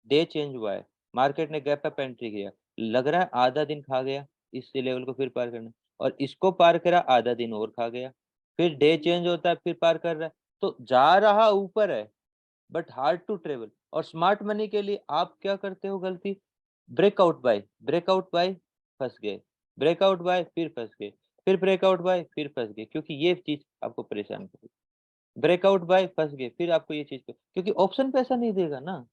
डे चेंज हुआ है, मार्केट ने गैप अप एंट्री किया, लग रहा है आधा दिन खा गया इस लेवल को फिर पार करना, और इसको पार करा आधा दिन और खा गया, फिर डे चेंज होता है फिर पार कर रहा है, तो जा रहा ऊपर है, बट हार्ड टू ट्रेवल। और स्मार्ट मनी के लिए आप क्या करते हो गलती, ब्रेकआउट बाय फंस गए, ब्रेकआउट बाय फिर फंस गए, फिर ब्रेकआउट बाय फिर फंस गए, क्योंकि ये चीज आपको परेशान करेगी। ब्रेकआउट बाय फंस गए, फिर आपको ये चीज, क्योंकि ऑप्शन पैसा नहीं देगा ना।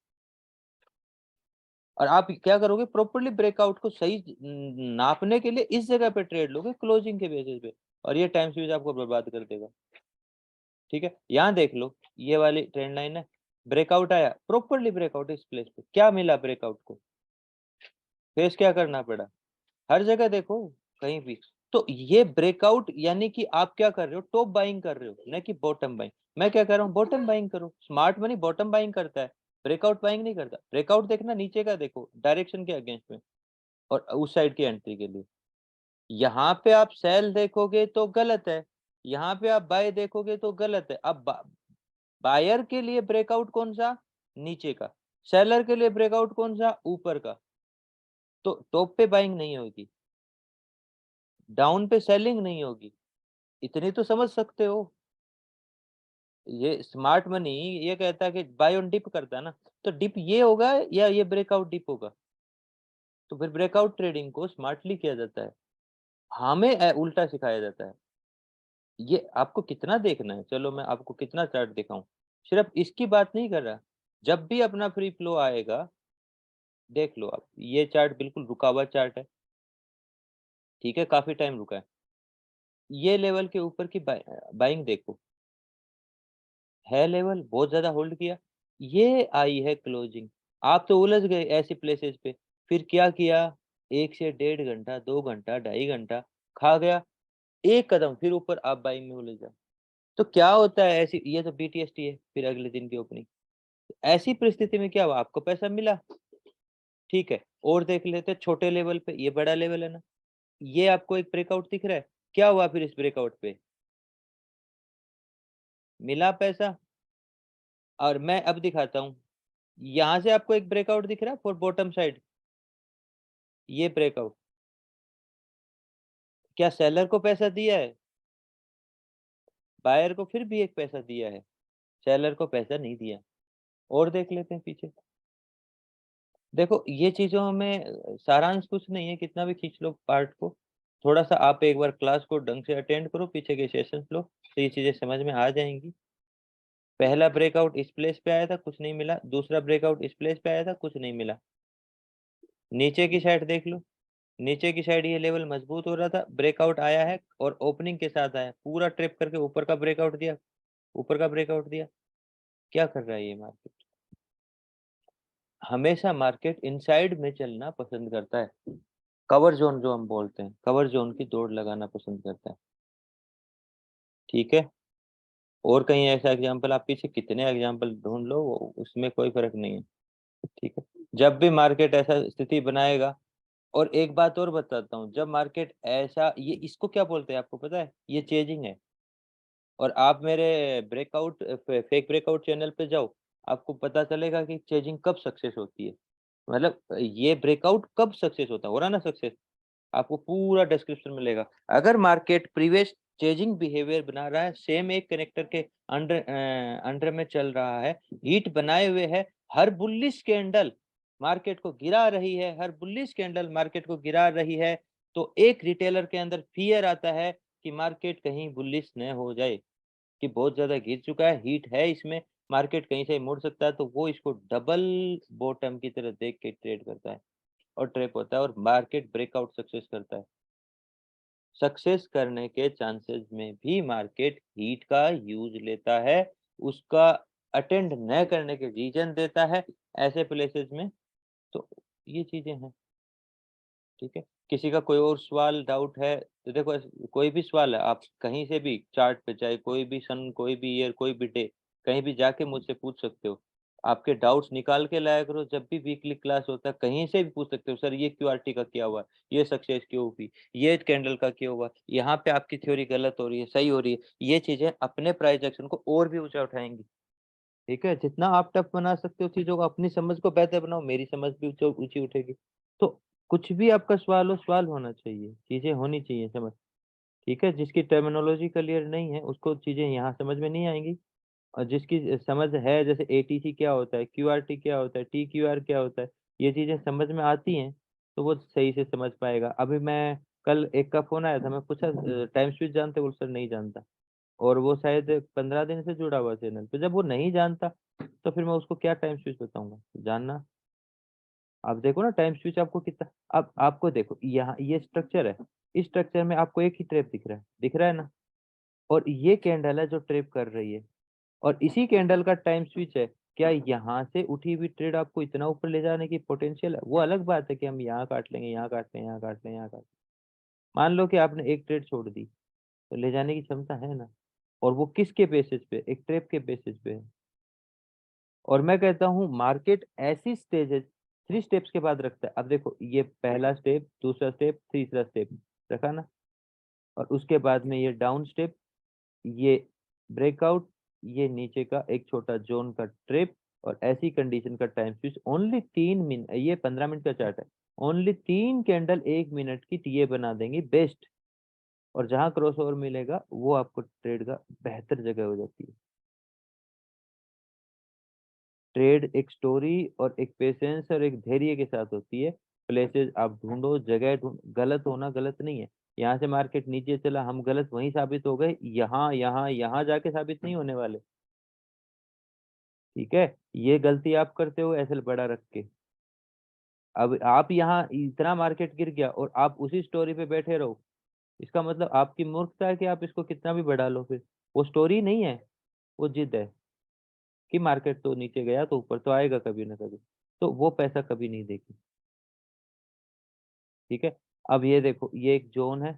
और आप क्या करोगे, प्रॉपर्ली ब्रेकआउट को सही नापने के लिए इस जगह पे ट्रेड लोगे क्लोजिंग के बेसिस पे, और ये टाइम सीरीज आपको बर्बाद कर देगा। ठीक है, यहाँ देख लो, ये वाली ट्रेंड लाइन है, ब्रेकआउट आया, प्रॉपर्ली ब्रेकआउट इस प्लेस पे, क्या मिला ब्रेकआउट को, फेस क्या करना पड़ा, हर जगह देखो कहीं भी। तो ये ब्रेकआउट यानी कि आप क्या कर रहे हो, टॉप बाइंग कर रहे हो, न कि बॉटम बाइंग। मैं क्या कर रहा हूँ, बॉटम बाइंग करो। स्मार्ट मनी बॉटम बाइंग करता है, ब्रेकआउट बाइंग नहीं करता। ब्रेकआउट देखना नीचे का देखो, डायरेक्शन के अगेंस्ट में, और उस साइड की एंट्री के लिए। यहाँ पे आप सेल देखोगे तो गलत है, यहाँ पे आप बाय देखोगे तो गलत है। अब बायर के लिए ब्रेकआउट कौन सा, नीचे का, सेलर के लिए ब्रेकआउट कौन सा, ऊपर का। तो टॉप पे बाइंग नहीं होगी, डाउन पे सेलिंग नहीं होगी, इतनी तो समझ सकते हो। ये स्मार्ट मनी ये कहता है कि बाय ऑन डिप करता है ना, तो डिप ये होगा या ये ब्रेकआउट डिप होगा। तो फिर ब्रेकआउट ट्रेडिंग को स्मार्टली किया जाता है, हमें उल्टा सिखाया जाता है। ये आपको कितना देखना है, चलो मैं आपको कितना चार्ट दिखाऊं, सिर्फ इसकी बात नहीं कर रहा। जब भी अपना फ्री फ्लो आएगा, देख लो आप, ये चार्ट बिल्कुल रुका हुआ चार्ट है, ठीक है, काफी टाइम रुका है। ये लेवल के ऊपर की बाइंग देखो, है लेवल बहुत ज्यादा होल्ड किया, ये आई है क्लोजिंग। आप तो उलझ गए ऐसी प्लेसेस पे, फिर क्या किया, 1 से 1.5 घंटा, 2 घंटा, 2.5 घंटा खा गया, एक कदम फिर ऊपर आप बाइंग में उलझ जाओ। तो क्या होता है ऐसी, ये तो BTST है, फिर अगले दिन की ओपनिंग। ऐसी परिस्थिति में क्या हुआ, आपको पैसा मिला, ठीक है। और देख लेते छोटे लेवल पे, ये बड़ा लेवल है ना, ये आपको एक ब्रेकआउट दिख रहा है, क्या हुआ फिर इस ब्रेकआउट पे, मिला पैसा। और मैं अब दिखाता हूँ, यहां से आपको एक ब्रेकआउट दिख रहा है फॉर बॉटम साइड, ये ब्रेकआउट, क्या सेलर को पैसा दिया है, बायर को फिर भी एक पैसा दिया है, सेलर को पैसा नहीं दिया। और देख लेते हैं पीछे, देखो ये चीजों में सारांश कुछ नहीं है, कितना भी खींच लो पार्ट को, थोड़ा सा आप एक बार क्लास को ढंग से अटेंड करो, पीछे के सेशंस लो, तो ये चीजें समझ में आ जाएंगी। पहला ब्रेकआउट इस प्लेस पे आया था, कुछ नहीं मिला, दूसरा ब्रेकआउट इस प्लेस पे आया था, कुछ नहीं मिला। नीचे की साइड देख लो, नीचे की साइड ये लेवल मजबूत हो रहा था, ब्रेकआउट आया है और ओपनिंग के साथ आया, पूरा ट्रिप करके ऊपर का ब्रेकआउट दिया, ऊपर का ब्रेकआउट दिया। क्या कर रहा है ये मार्केट, हमेशा मार्केट इनसाइड में चलना पसंद करता है, कवर जोन जो हम बोलते हैं, कवर जोन की दौड़ लगाना पसंद करता है। ठीक है, और कहीं ऐसा एग्जांपल आप पीछे कितने एग्जांपल ढूंढ लो, उसमें कोई फर्क नहीं है। ठीक है, जब भी मार्केट ऐसा स्थिति बनाएगा, और एक बात और बताता हूँ, जब मार्केट ऐसा, ये इसको क्या बोलते हैं आपको पता है, ये चेजिंग है। और आप मेरे ब्रेकआउट फेक ब्रेकआउट चैनल पे जाओ, आपको पता चलेगा कि चेजिंग कब सक्सेस होती है, मतलब ये ब्रेकआउट कब सक्सेस होता है, हो रहा ना सक्सेस, आपको पूरा डिस्क्रिप्शन मिलेगा। अगर मार्केट प्रीवियस चेजिंग बिहेवियर बना रहा है, सेम एक कनेक्टर के अंडर में चल रहा है, हीट बनाए हुए है, हर बुलिश कैंडल मार्केट को गिरा रही है, हर बुलिश कैंडल मार्केट को गिरा रही है, तो एक रिटेलर के अंदर फियर आता है कि मार्केट कहीं बुलिश न हो जाए, कि बहुत ज्यादा गिर चुका है, हीट है इसमें, मार्केट कहीं से मुड़ सकता है, तो वो इसको डबल बॉटम की तरह देख के ट्रेड करता है, और ट्रैप होता है, और मार्केट ब्रेकआउट सक्सेस करता है। सक्सेस करने के चांसेस में भी मार्केट हीट का यूज लेता है, उसका अटेंड न करने के रीजन देता है ऐसे प्लेसेस में। तो ये चीजें हैं। ठीक है, किसी का कोई और सवाल डाउट है तो देखो, कोई भी सवाल है आप कहीं से भी चार्ट पे, चाहे कोई भी सन, कोई भी ईयर, कोई भी डे, कहीं भी जाके मुझसे पूछ सकते हो। आपके डाउट्स निकाल के लाया करो, जब भी वीकली क्लास होता है कहीं से भी पूछ सकते हो, सर ये QRT का क्या हुआ, ये सक्सेस क्यों हुई, ये कैंडल का क्यों हुआ, यहाँ पे आपकी थ्योरी गलत हो रही है, सही हो रही है। ये चीजें अपने प्राइस एक्शन को और भी ऊंचा उठाएंगी। ठीक है, जितना आप टफ बना सकते हो चीजों को, अपनी समझ को बेहतर बनाओ, मेरी समझ भी ऊंची उठेगी। तो कुछ भी आपका सवाल हो, सवाल होना चाहिए, चीजें होनी चाहिए समझ। ठीक है, जिसकी टर्मिनोलॉजी क्लियर नहीं है उसको चीजें यहाँ समझ में नहीं आएंगी, और जिसकी समझ है, जैसे एटीसी क्या होता है, क्यूआरटी क्या होता है, टीक्यूआर क्या होता है, ये चीजें समझ में आती हैं तो वो सही से समझ पाएगा। अभी मैं कल एक का फोन आया था, मैं पूछा टाइम स्विच जानते हो? बोले सर नहीं जानता। और वो शायद 15 दिन से जुड़ा हुआ चैनल पे। जब वो नहीं जानता तो फिर मैं उसको क्या टाइम स्विच बताऊंगा? जानना। आप देखो ना टाइम स्विच आपको कितना। अब आपको देखो यहाँ ये स्ट्रक्चर है, इस स्ट्रक्चर में आपको एक ही ट्रेप दिख रहा है ना, और ये कैंडल है जो ट्रेप कर रही है, और इसी कैंडल का टाइम स्विच है। क्या यहाँ से उठी हुई ट्रेड आपको इतना ऊपर ले जाने की पोटेंशियल है? वो अलग बात है कि हम यहाँ काट लेंगे, यहाँ काट लेंगे, यहाँ काट लेंगे, यहाँ काट लेंगे। मान लो कि आपने एक ट्रेड छोड़ दी, तो ले जाने की क्षमता है ना। और वो किसके बेसिस पे? एक ट्रेप के बेसिस पे है। और मैं कहता हूँ मार्केट ऐसी स्टेजेस 3 स्टेप्स के बाद रखता है। अब देखो ये पहला स्टेप, दूसरा स्टेप, तीसरा स्टेप रखा ना, और उसके बाद में ये डाउन स्टेप, ये ब्रेकआउट, ये नीचे का एक छोटा जोन का ट्रिप, और ऐसी कंडीशन का टाइम स्विच ओनली 3 मिनट। ये 15 मिनट का चार्ट है। ओनली 3 कैंडल 1 मिनट की ये बना देंगी बेस्ट। और जहां क्रॉस ओवर मिलेगा वो आपको ट्रेड का बेहतर जगह हो जाती है। ट्रेड एक स्टोरी और एक पेशेंस और एक धैर्य के साथ होती है। प्लेसेस आप ढूंढो, जगह ढूंढ, गलत होना गलत नहीं है। यहाँ से मार्केट नीचे चला, हम गलत वहीं साबित हो गए, यहाँ यहाँ यहाँ जाके साबित नहीं होने वाले। ठीक है, ये गलती आप करते हो एसएल बड़ा रख के। अब आप यहाँ इतना मार्केट गिर गया और आप उसी स्टोरी पे बैठे रहो, इसका मतलब आपकी मूर्खता है कि आप इसको कितना भी बढ़ा लो। फिर वो स्टोरी नहीं है, वो जिद है कि मार्केट तो नीचे गया तो ऊपर तो आएगा कभी ना कभी। तो वो पैसा कभी नहीं देगी। ठीक है, अब ये देखो ये एक जोन है।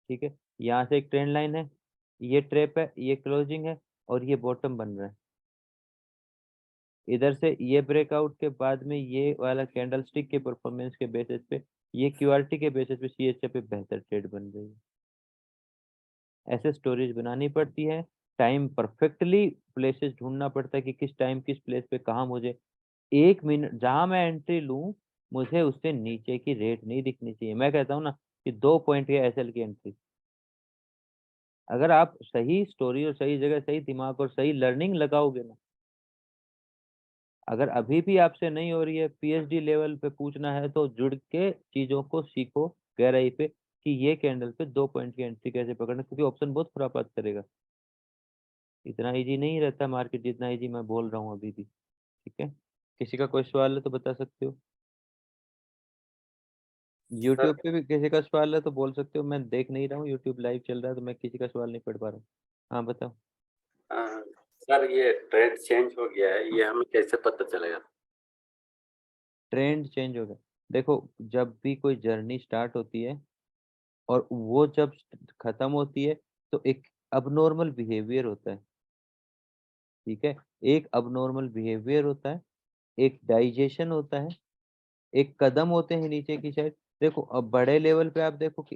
ठीक है, यहाँ से एक ट्रेंड लाइन है, ये ट्रेप है, ये क्लोजिंग है, और ये बॉटम बन रहा है। इधर से ये ब्रेकआउट के बाद में ये वाला कैंडल स्टिक के परफॉर्मेंस के बेसिस पे, ये क्यूआरटी के बेसिस पे सीएचए पे बेहतर ट्रेड बन रही है। ऐसे स्टोरेज बनानी पड़ती है। टाइम परफेक्टली प्लेसेस ढूंढना पड़ता है कि किस टाइम किस प्लेस पे कहाँ मुझे 1 मिनट जहां मैं एंट्री लूं, मुझे उससे नीचे की रेट नहीं दिखनी चाहिए। मैं कहता हूँ ना कि 2 पॉइंट है एसएल की एंट्री। अगर आप सही स्टोरी और सही जगह, सही दिमाग और सही लर्निंग लगाओगे ना, अगर अभी भी आपसे नहीं हो रही है, पीएचडी लेवल पे पूछना है तो जुड़ के चीजों को सीखो गहराई पे कि ये कैंडल पे 2 पॉइंट की एंट्री कैसे पकड़ना, क्योंकि ऑप्शन बहुत खुरापात करेगा। इतना इजी नहीं रहता मार्केट जितना इजी मैं बोल रहा हूँ अभी भी। ठीक है, किसी का कोई सवाल है तो बता सकते हो। सर यूट्यूब पे भी किसी का सवाल है तो बोल सकते हो। मैं देख नहीं रहा हूँ, यूट्यूब लाइव चल रहा है तो मैं किसी का सवाल नहीं पढ़ पा रहा हूँ। हाँ बताओ। अ, सर ये ट्रेंड चेंज हो गया है, ये हमें कैसे पता चलेगा? ट्रेंड चेंज हो गया। देखो जब भी कोई जर्नी स्टार्ट होती है और वो जब खत्म होती है, तो एक अबनॉर्मल बिहेवियर होता है। ठीक है, एक अबनॉर्मल बिहेवियर होता है, एक डाइजेशन होता है, एक कदम होते हैं नीचे की साइड। देखो अब बड़े लेवल पे आप देखो कि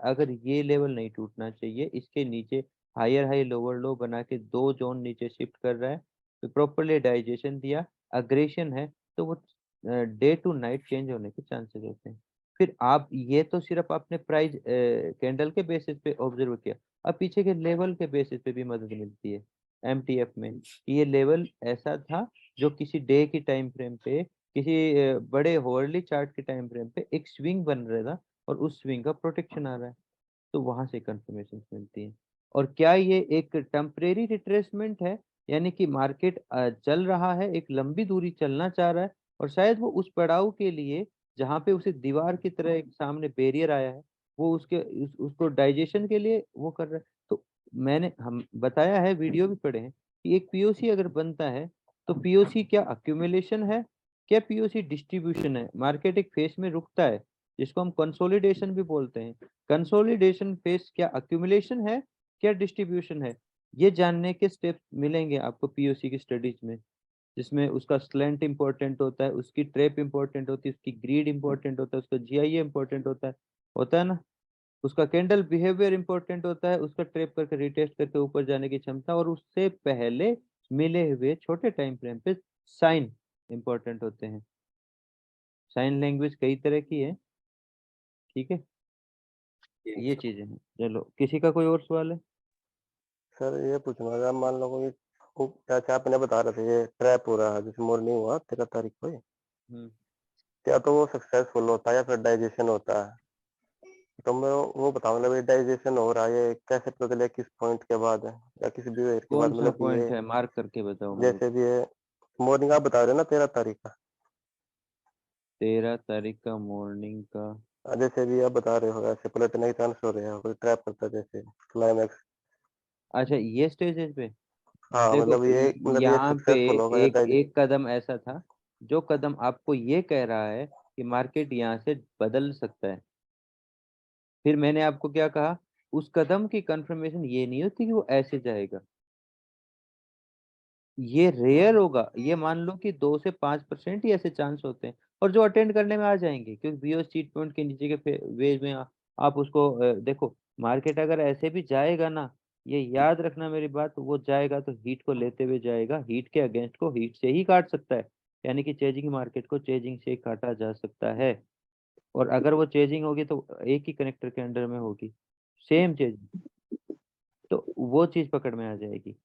अगर ये लेवल नहीं टूटना चाहिए, इसके नीचे हायर हाई लोअर लो बना के 2 जोन नीचे शिफ्ट कर रहा है, तो प्रॉपरली डाइजेशन दिया, अग्रेशन है, तो वो डे टू नाइट चेंज होने के चांसेस होते हैं। फिर आप ये तो सिर्फ आपने प्राइस कैंडल के बेसिस पे ऑब्जर्व किया, अब पीछे के लेवल के बेसिस पे भी मदद मिलती है एमटीएफ में कि ये लेवल ऐसा था जो किसी डे की टाइम फ्रेम पे, किसी बड़े होरली चार्ट के टाइम फ्रेम पे एक स्विंग बन रहा था, और उस स्विंग का प्रोटेक्शन आ रहा है, तो वहां से कंफर्मेशन मिलती है। और क्या ये एक टेम्परेरी रिट्रेसमेंट है, यानी कि मार्केट चल रहा है, एक लंबी दूरी चलना चाह रहा है, और शायद वो उस पड़ाव के लिए जहाँ पे उसे दीवार की तरह एक सामने बैरियर आया है, वो उसको डाइजेशन के लिए वो कर रहा है। तो मैंने हम बताया है, वीडियो भी पढ़े हैं कि एक पीओसी अगर बनता है तो पीओसी क्या अक्यूमुलेशन है, क्या पीओसी डिस्ट्रीब्यूशन है? मार्केट एक फेस में रुकता है जिसको हम कंसोलिडेशन भी बोलते हैं। कंसोलिडेशन फेस क्या अक्यूमुलेशन है, क्या डिस्ट्रीब्यूशन है? ये जानने के स्टेप्स मिलेंगे आपको पीओसी की स्टडीज में, जिसमें उसका स्लैंट इंपॉर्टेंट होता है, उसकी ट्रैप इंपॉर्टेंट होती है, उसकी ग्रीड इंपॉर्टेंट होता है, उसका जीआईए इंपॉर्टेंट होता है ना, उसका कैंडल बिहेवियर इंपॉर्टेंट होता है, उसका ट्रैप करके रिटेस्ट करके ऊपर जाने की क्षमता, और उससे पहले मिले हुए छोटे टाइम फ्रेम पे साइन इंपॉर्टेंट होते हैं। साइन लैंग्वेज कई तरह की है। ठीक है, जी ये सर। चीजें हैं। चलो किसी का कोई और सवाल है? सर ये पूछना था, मान लो कोई क्या आपने बता रहे थे ये ट्रैप हो रहा है, जैसे मॉर्निंग हुआ 13 तारीख को, क्या तो वो सक्सेसफुल होता है या फिर डाइजेशन होता है? तो मैं वो बताऊँ, मतलब डाइजेशन हो रहा है ये कैसे पता चले, किस पॉइंट के बाद है या किस बिहेवियर के बाद? कौन सा मतलब कि पॉइंट ये है, मार्क करके बताओ मेरे को। जैसे भी ये मॉर्निंग आप बता रहे हो ना 13 तारीख का, 13 तारीख का मॉर्निंग का। जैसे भी आप बता रहे हो ऐसे पलटने के चांस हो रहे हैं, कोई ट्रैप करता है जैसे क्लाइमैक्स। अच्छा, ये स्टेजेस पे हाँ देखो, मतलब ये यहाँ पे सक्सेसफुल होगा या एक कदम ऐसा था, जो कदम आपको ये कह रहा है कि मार्केट यहाँ से बदल सकता है। फिर मैंने आपको क्या कहा, उस कदम की कंफर्मेशन ये नहीं होती कि वो ऐसे जाएगा, ये रेयर होगा। ये मान लो कि 2 से 5% ही ऐसे चांस होते हैं, और जो अटेंड करने में आ जाएंगे, क्योंकि बीओ चीट पॉइंट के नीचे के वेज में आप उसको देखो। मार्केट अगर ऐसे भी जाएगा ना, ये याद रखना मेरी बात, वो जाएगा तो हीट को लेते हुए जाएगा, हीट के अगेंस्ट को हीट से ही काट सकता है। यानी कि चेजिंग मार्केट को चेजिंग से काटा जा सकता है। और अगर वो चेजिंग होगी तो एक ही कनेक्टर के अंडर में होगी, सेम चेजिंग, तो वो चीज पकड़ में आ जाएगी।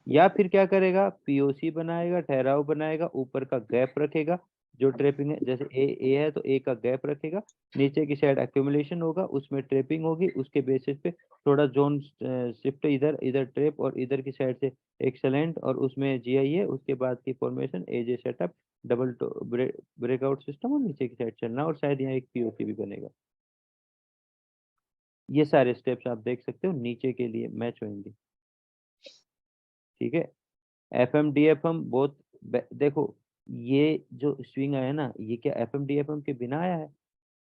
या फिर क्या करेगा, पीओसी बनाएगा, ठहराव बनाएगा, ऊपर का गैप रखेगा, जो ट्रेपिंग है, जैसे ए है तो ए का गैप रखेगा, नीचे की साइड एक्यूमुलेशन होगा, उसमें ट्रेपिंग होगी, उसके बेसिस पे थोड़ा जोन शिफ्ट, इधर इधर ट्रेप और इधर की साइड से एक्सेलेंट, और उसमें जीआईए, उसके बाद की फॉर्मेशन एजे सेटअप, डबल ब्रेकआउट सिस्टम, और नीचे की साइड चलना, और शायद यहाँ एक पीओसी भी बनेगा। ये सारे स्टेप्स आप देख सकते हो, नीचे के लिए मैच होंगे। ठीक है। एफएम डीएफएम बहुत देखो, ये जो स्विंग आया ना, ये क्या एफएम डीएफएम के बिना आया है?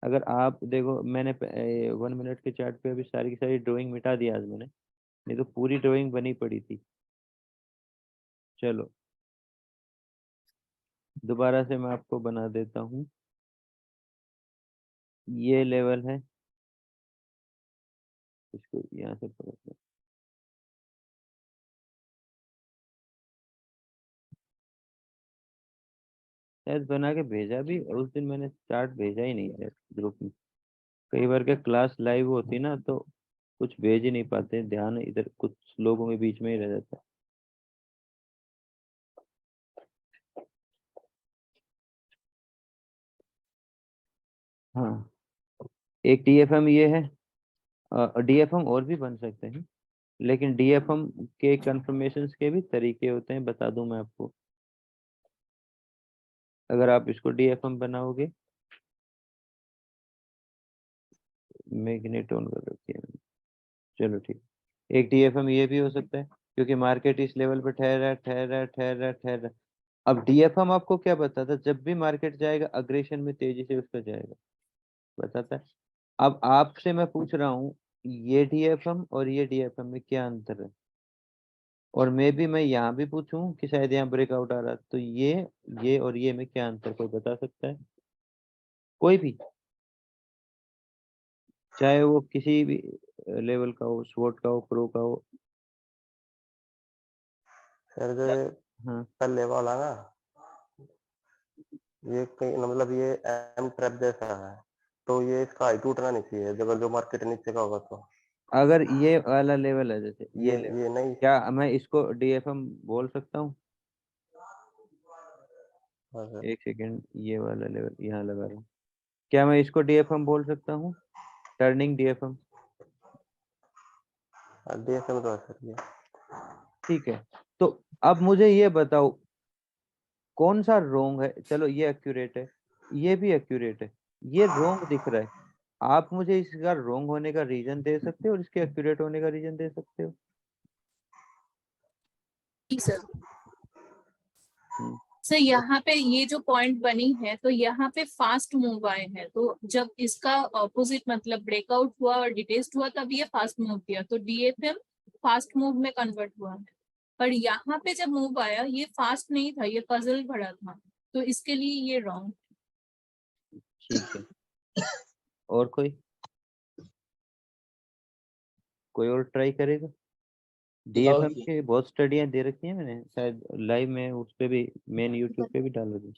अगर आप देखो, मैंने 1 मिनट के चार्ट पे अभी सारी की सारी ड्राइंग मिटा दी आज मैंने, नहीं तो पूरी ड्राइंग बनी पड़ी थी। चलो दोबारा से मैं आपको बना देता हूँ। ये लेवल है, इसको यहाँ से पकड़, शायद बना के भेजा भी, और उस दिन मैंने चार्ट भेजा ही नहीं है ग्रुप में। कई बार क्या क्लास लाइव होती ना, तो कुछ भेज ही नहीं पाते, ध्यान इधर कुछ लोगों के बीच में ही रह जाता है। हाँ, एक डीएफएम ये है, डीएफएम और भी बन सकते हैं, लेकिन डीएफएम के कंफर्मेशंस के भी तरीके होते हैं, बता दूं मैं आपको। अगर आप इसको डीएफएम बनाओगे, मैग्नेट ऑन कर रखी है मैंने, चलो ठीक। एक डीएफएम ये भी हो सकता है, क्योंकि मार्केट इस लेवल पे ठहरा ठहरा ठहरा ठहरा। अब डीएफएम आपको क्या बताता है, जब भी मार्केट जाएगा अग्रेशन में तेजी से उसका जाएगा, बताता है। अब आपसे मैं पूछ रहा हूँ, ये डीएफएम और ये डीएफएम में क्या अंतर है? और मैं यहाँ भी पूछूं कि शायद यहाँ ब्रेकआउट आ रहा है, तो ये और ये में क्या अंतर, कोई बता सकता है? कोई भी, चाहे वो किसी भी लेवल का हो, स्वॉट का हो, प्रो का हो। सर जो ये हाँ, पहले वाला ना, ये कहीं मतलब ये एम ट्रैप जैसा है, तो ये इसका हाई टूटना नहीं चाहिए जब जो मार्केट नीचे का होगा तो। अगर ये वाला लेवल है, जैसे ये ये लेवल, ये नहीं। क्या मैं इसको डीएफएम बोल सकता हूँ? हाँ सर। एक सेकेंड, ये वाला लेवल यहाँ लगा रहा हूँ, क्या मैं इसको डीएफएम बोल सकता हूँ? टर्निंग डीएफएम, डीएसएम तो है सर ये। ठीक है। तो अब मुझे ये बताओ, कौन सा रोंग है? चलो ये एक्यूरेट है, ये भी एक्यूरेट है, ये रोंग दिख रहा है। आप मुझे इसका रोंग होने का रीजन दे सकते हो, और इसके एक्यूरेट होने का रीजन दे सकते हो? जी सर। हम्म, सर यहाँ पे ये जो पॉइंट बनी है, तो यहाँ पे फास्ट मूव आए हैं, तो जब इसका ऑपोजिट मतलब ब्रेकआउट हुआ और डिटेस्ट हुआ, तब ये फास्ट मूव किया, तो डीएफएम फास्ट मूव में कन्वर्ट हुआ है। पर यहाँ पे जब मूव आया, ये फास्ट नहीं था, ये पजल भरा था, तो इसके लिए ये रॉन्ग। ठीक है। और कोई और ट्राई करेगा? डीएफएम के बहुत स्टडियां दे रखी है मैंने, शायद लाइव में उस पे भी, मेन यूट्यूब पे भी डाल रही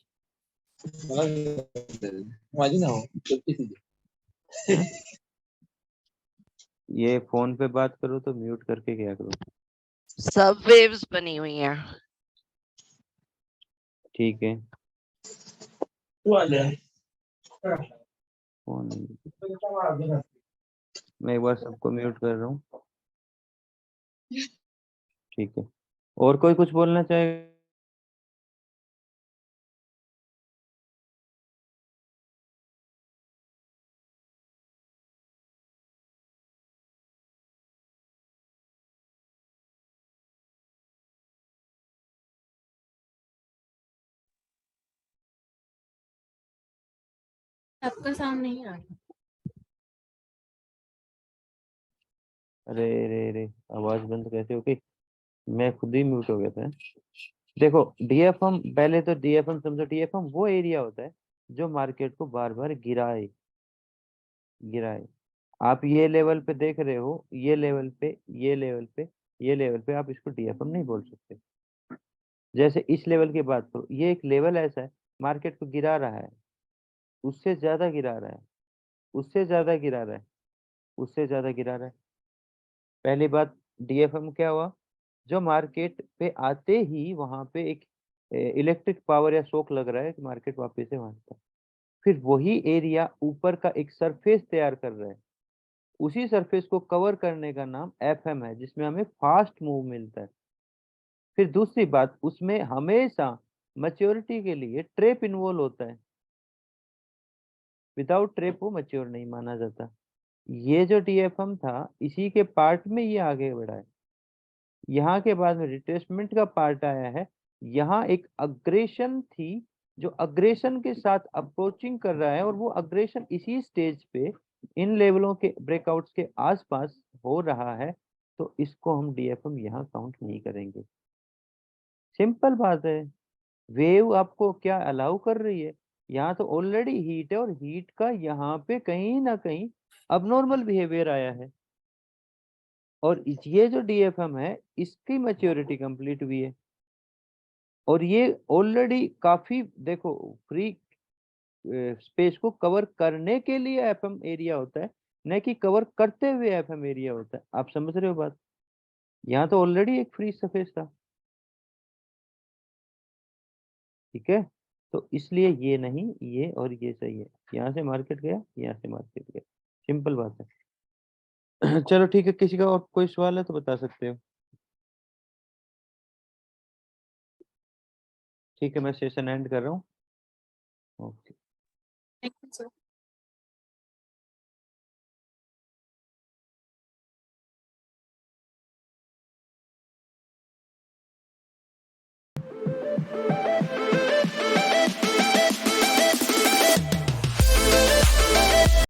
है। ये फोन पे बात करो तो म्यूट करके क्या करो। सब वेव्स बनी हुई हैं। ठीक है, मैं एक बार सबको म्यूट कर रहा हूँ। ठीक है, और कोई कुछ बोलना चाहेगा? आपका साउंड नहीं आ रहा। अरे रे रे, आवाज बंद कैसे हो गई? मैं खुद ही म्यूट हो गया था। देखो, डीएफएम, पहले तो डीएफएम समझो। डीएफएम वो एरिया होता है जो मार्केट को बार बार गिराए गिराए। आप ये लेवल पे देख रहे हो, ये लेवल पे, ये लेवल पे, ये लेवल पे, आप इसको डीएफएम नहीं बोल सकते। जैसे इस लेवल की बात करो, ये एक लेवल ऐसा है, मार्केट को गिरा रहा है, उससे ज्यादा गिरा रहा है, उससे ज्यादा गिरा रहा है, उससे ज्यादा गिरा रहा है। पहली बात, डीएफएम क्या हुआ? जो मार्केट पे आते ही वहां पे एक इलेक्ट्रिक पावर या शॉक लग रहा है कि मार्केट वापस से वहां पर, फिर वही एरिया ऊपर का एक सरफेस तैयार कर रहा है। उसी सरफेस को कवर करने का नाम एफएम है, जिसमें हमें फास्ट मूव मिलता है। फिर दूसरी बात, उसमें हमेशा मैच्योरिटी के लिए ट्रेप इन्वॉल्व होता है। विदाउट ट्रेप वो मैच्योर नहीं माना जाता। ये जो डीएफएम था, इसी के पार्ट में ये आगे बढ़ा है। यहाँ के बाद में रिट्रेसमेंट का पार्ट आया है। यहाँ एक अग्रेशन थी, जो अग्रेशन के साथ अप्रोचिंग कर रहा है, और वो अग्रेशन इसी स्टेज पे इन लेवलों के ब्रेकआउट्स के आसपास हो रहा है। तो इसको हम डीएफएम यहाँ काउंट नहीं करेंगे। सिंपल बात है। वेव आपको क्या अलाउ कर रही है? यहाँ तो ऑलरेडी हीट है, और हीट का यहाँ पे कहीं ना कहीं अबनॉर्मल बिहेवियर आया है। और ये जो डीएफएम है, इसकी मैच्योरिटी कंप्लीट हुई है, और ये ऑलरेडी काफी, देखो, फ्री स्पेस को कवर करने के लिए एफएम एरिया होता है, न कि कवर करते हुए एफएम एरिया होता है। आप समझ रहे हो बात? यहाँ तो ऑलरेडी एक फ्री सरफेस था। ठीक है, तो इसलिए ये नहीं, ये और ये सही है। यहाँ से मार्केट गया, यहाँ से मार्केट गया, सिंपल बात है। चलो ठीक है, किसी का और कोई सवाल है तो बता सकते हो। ठीक है, मैं सेशन एंड कर रहा हूँ। ओके। Thank you, sir.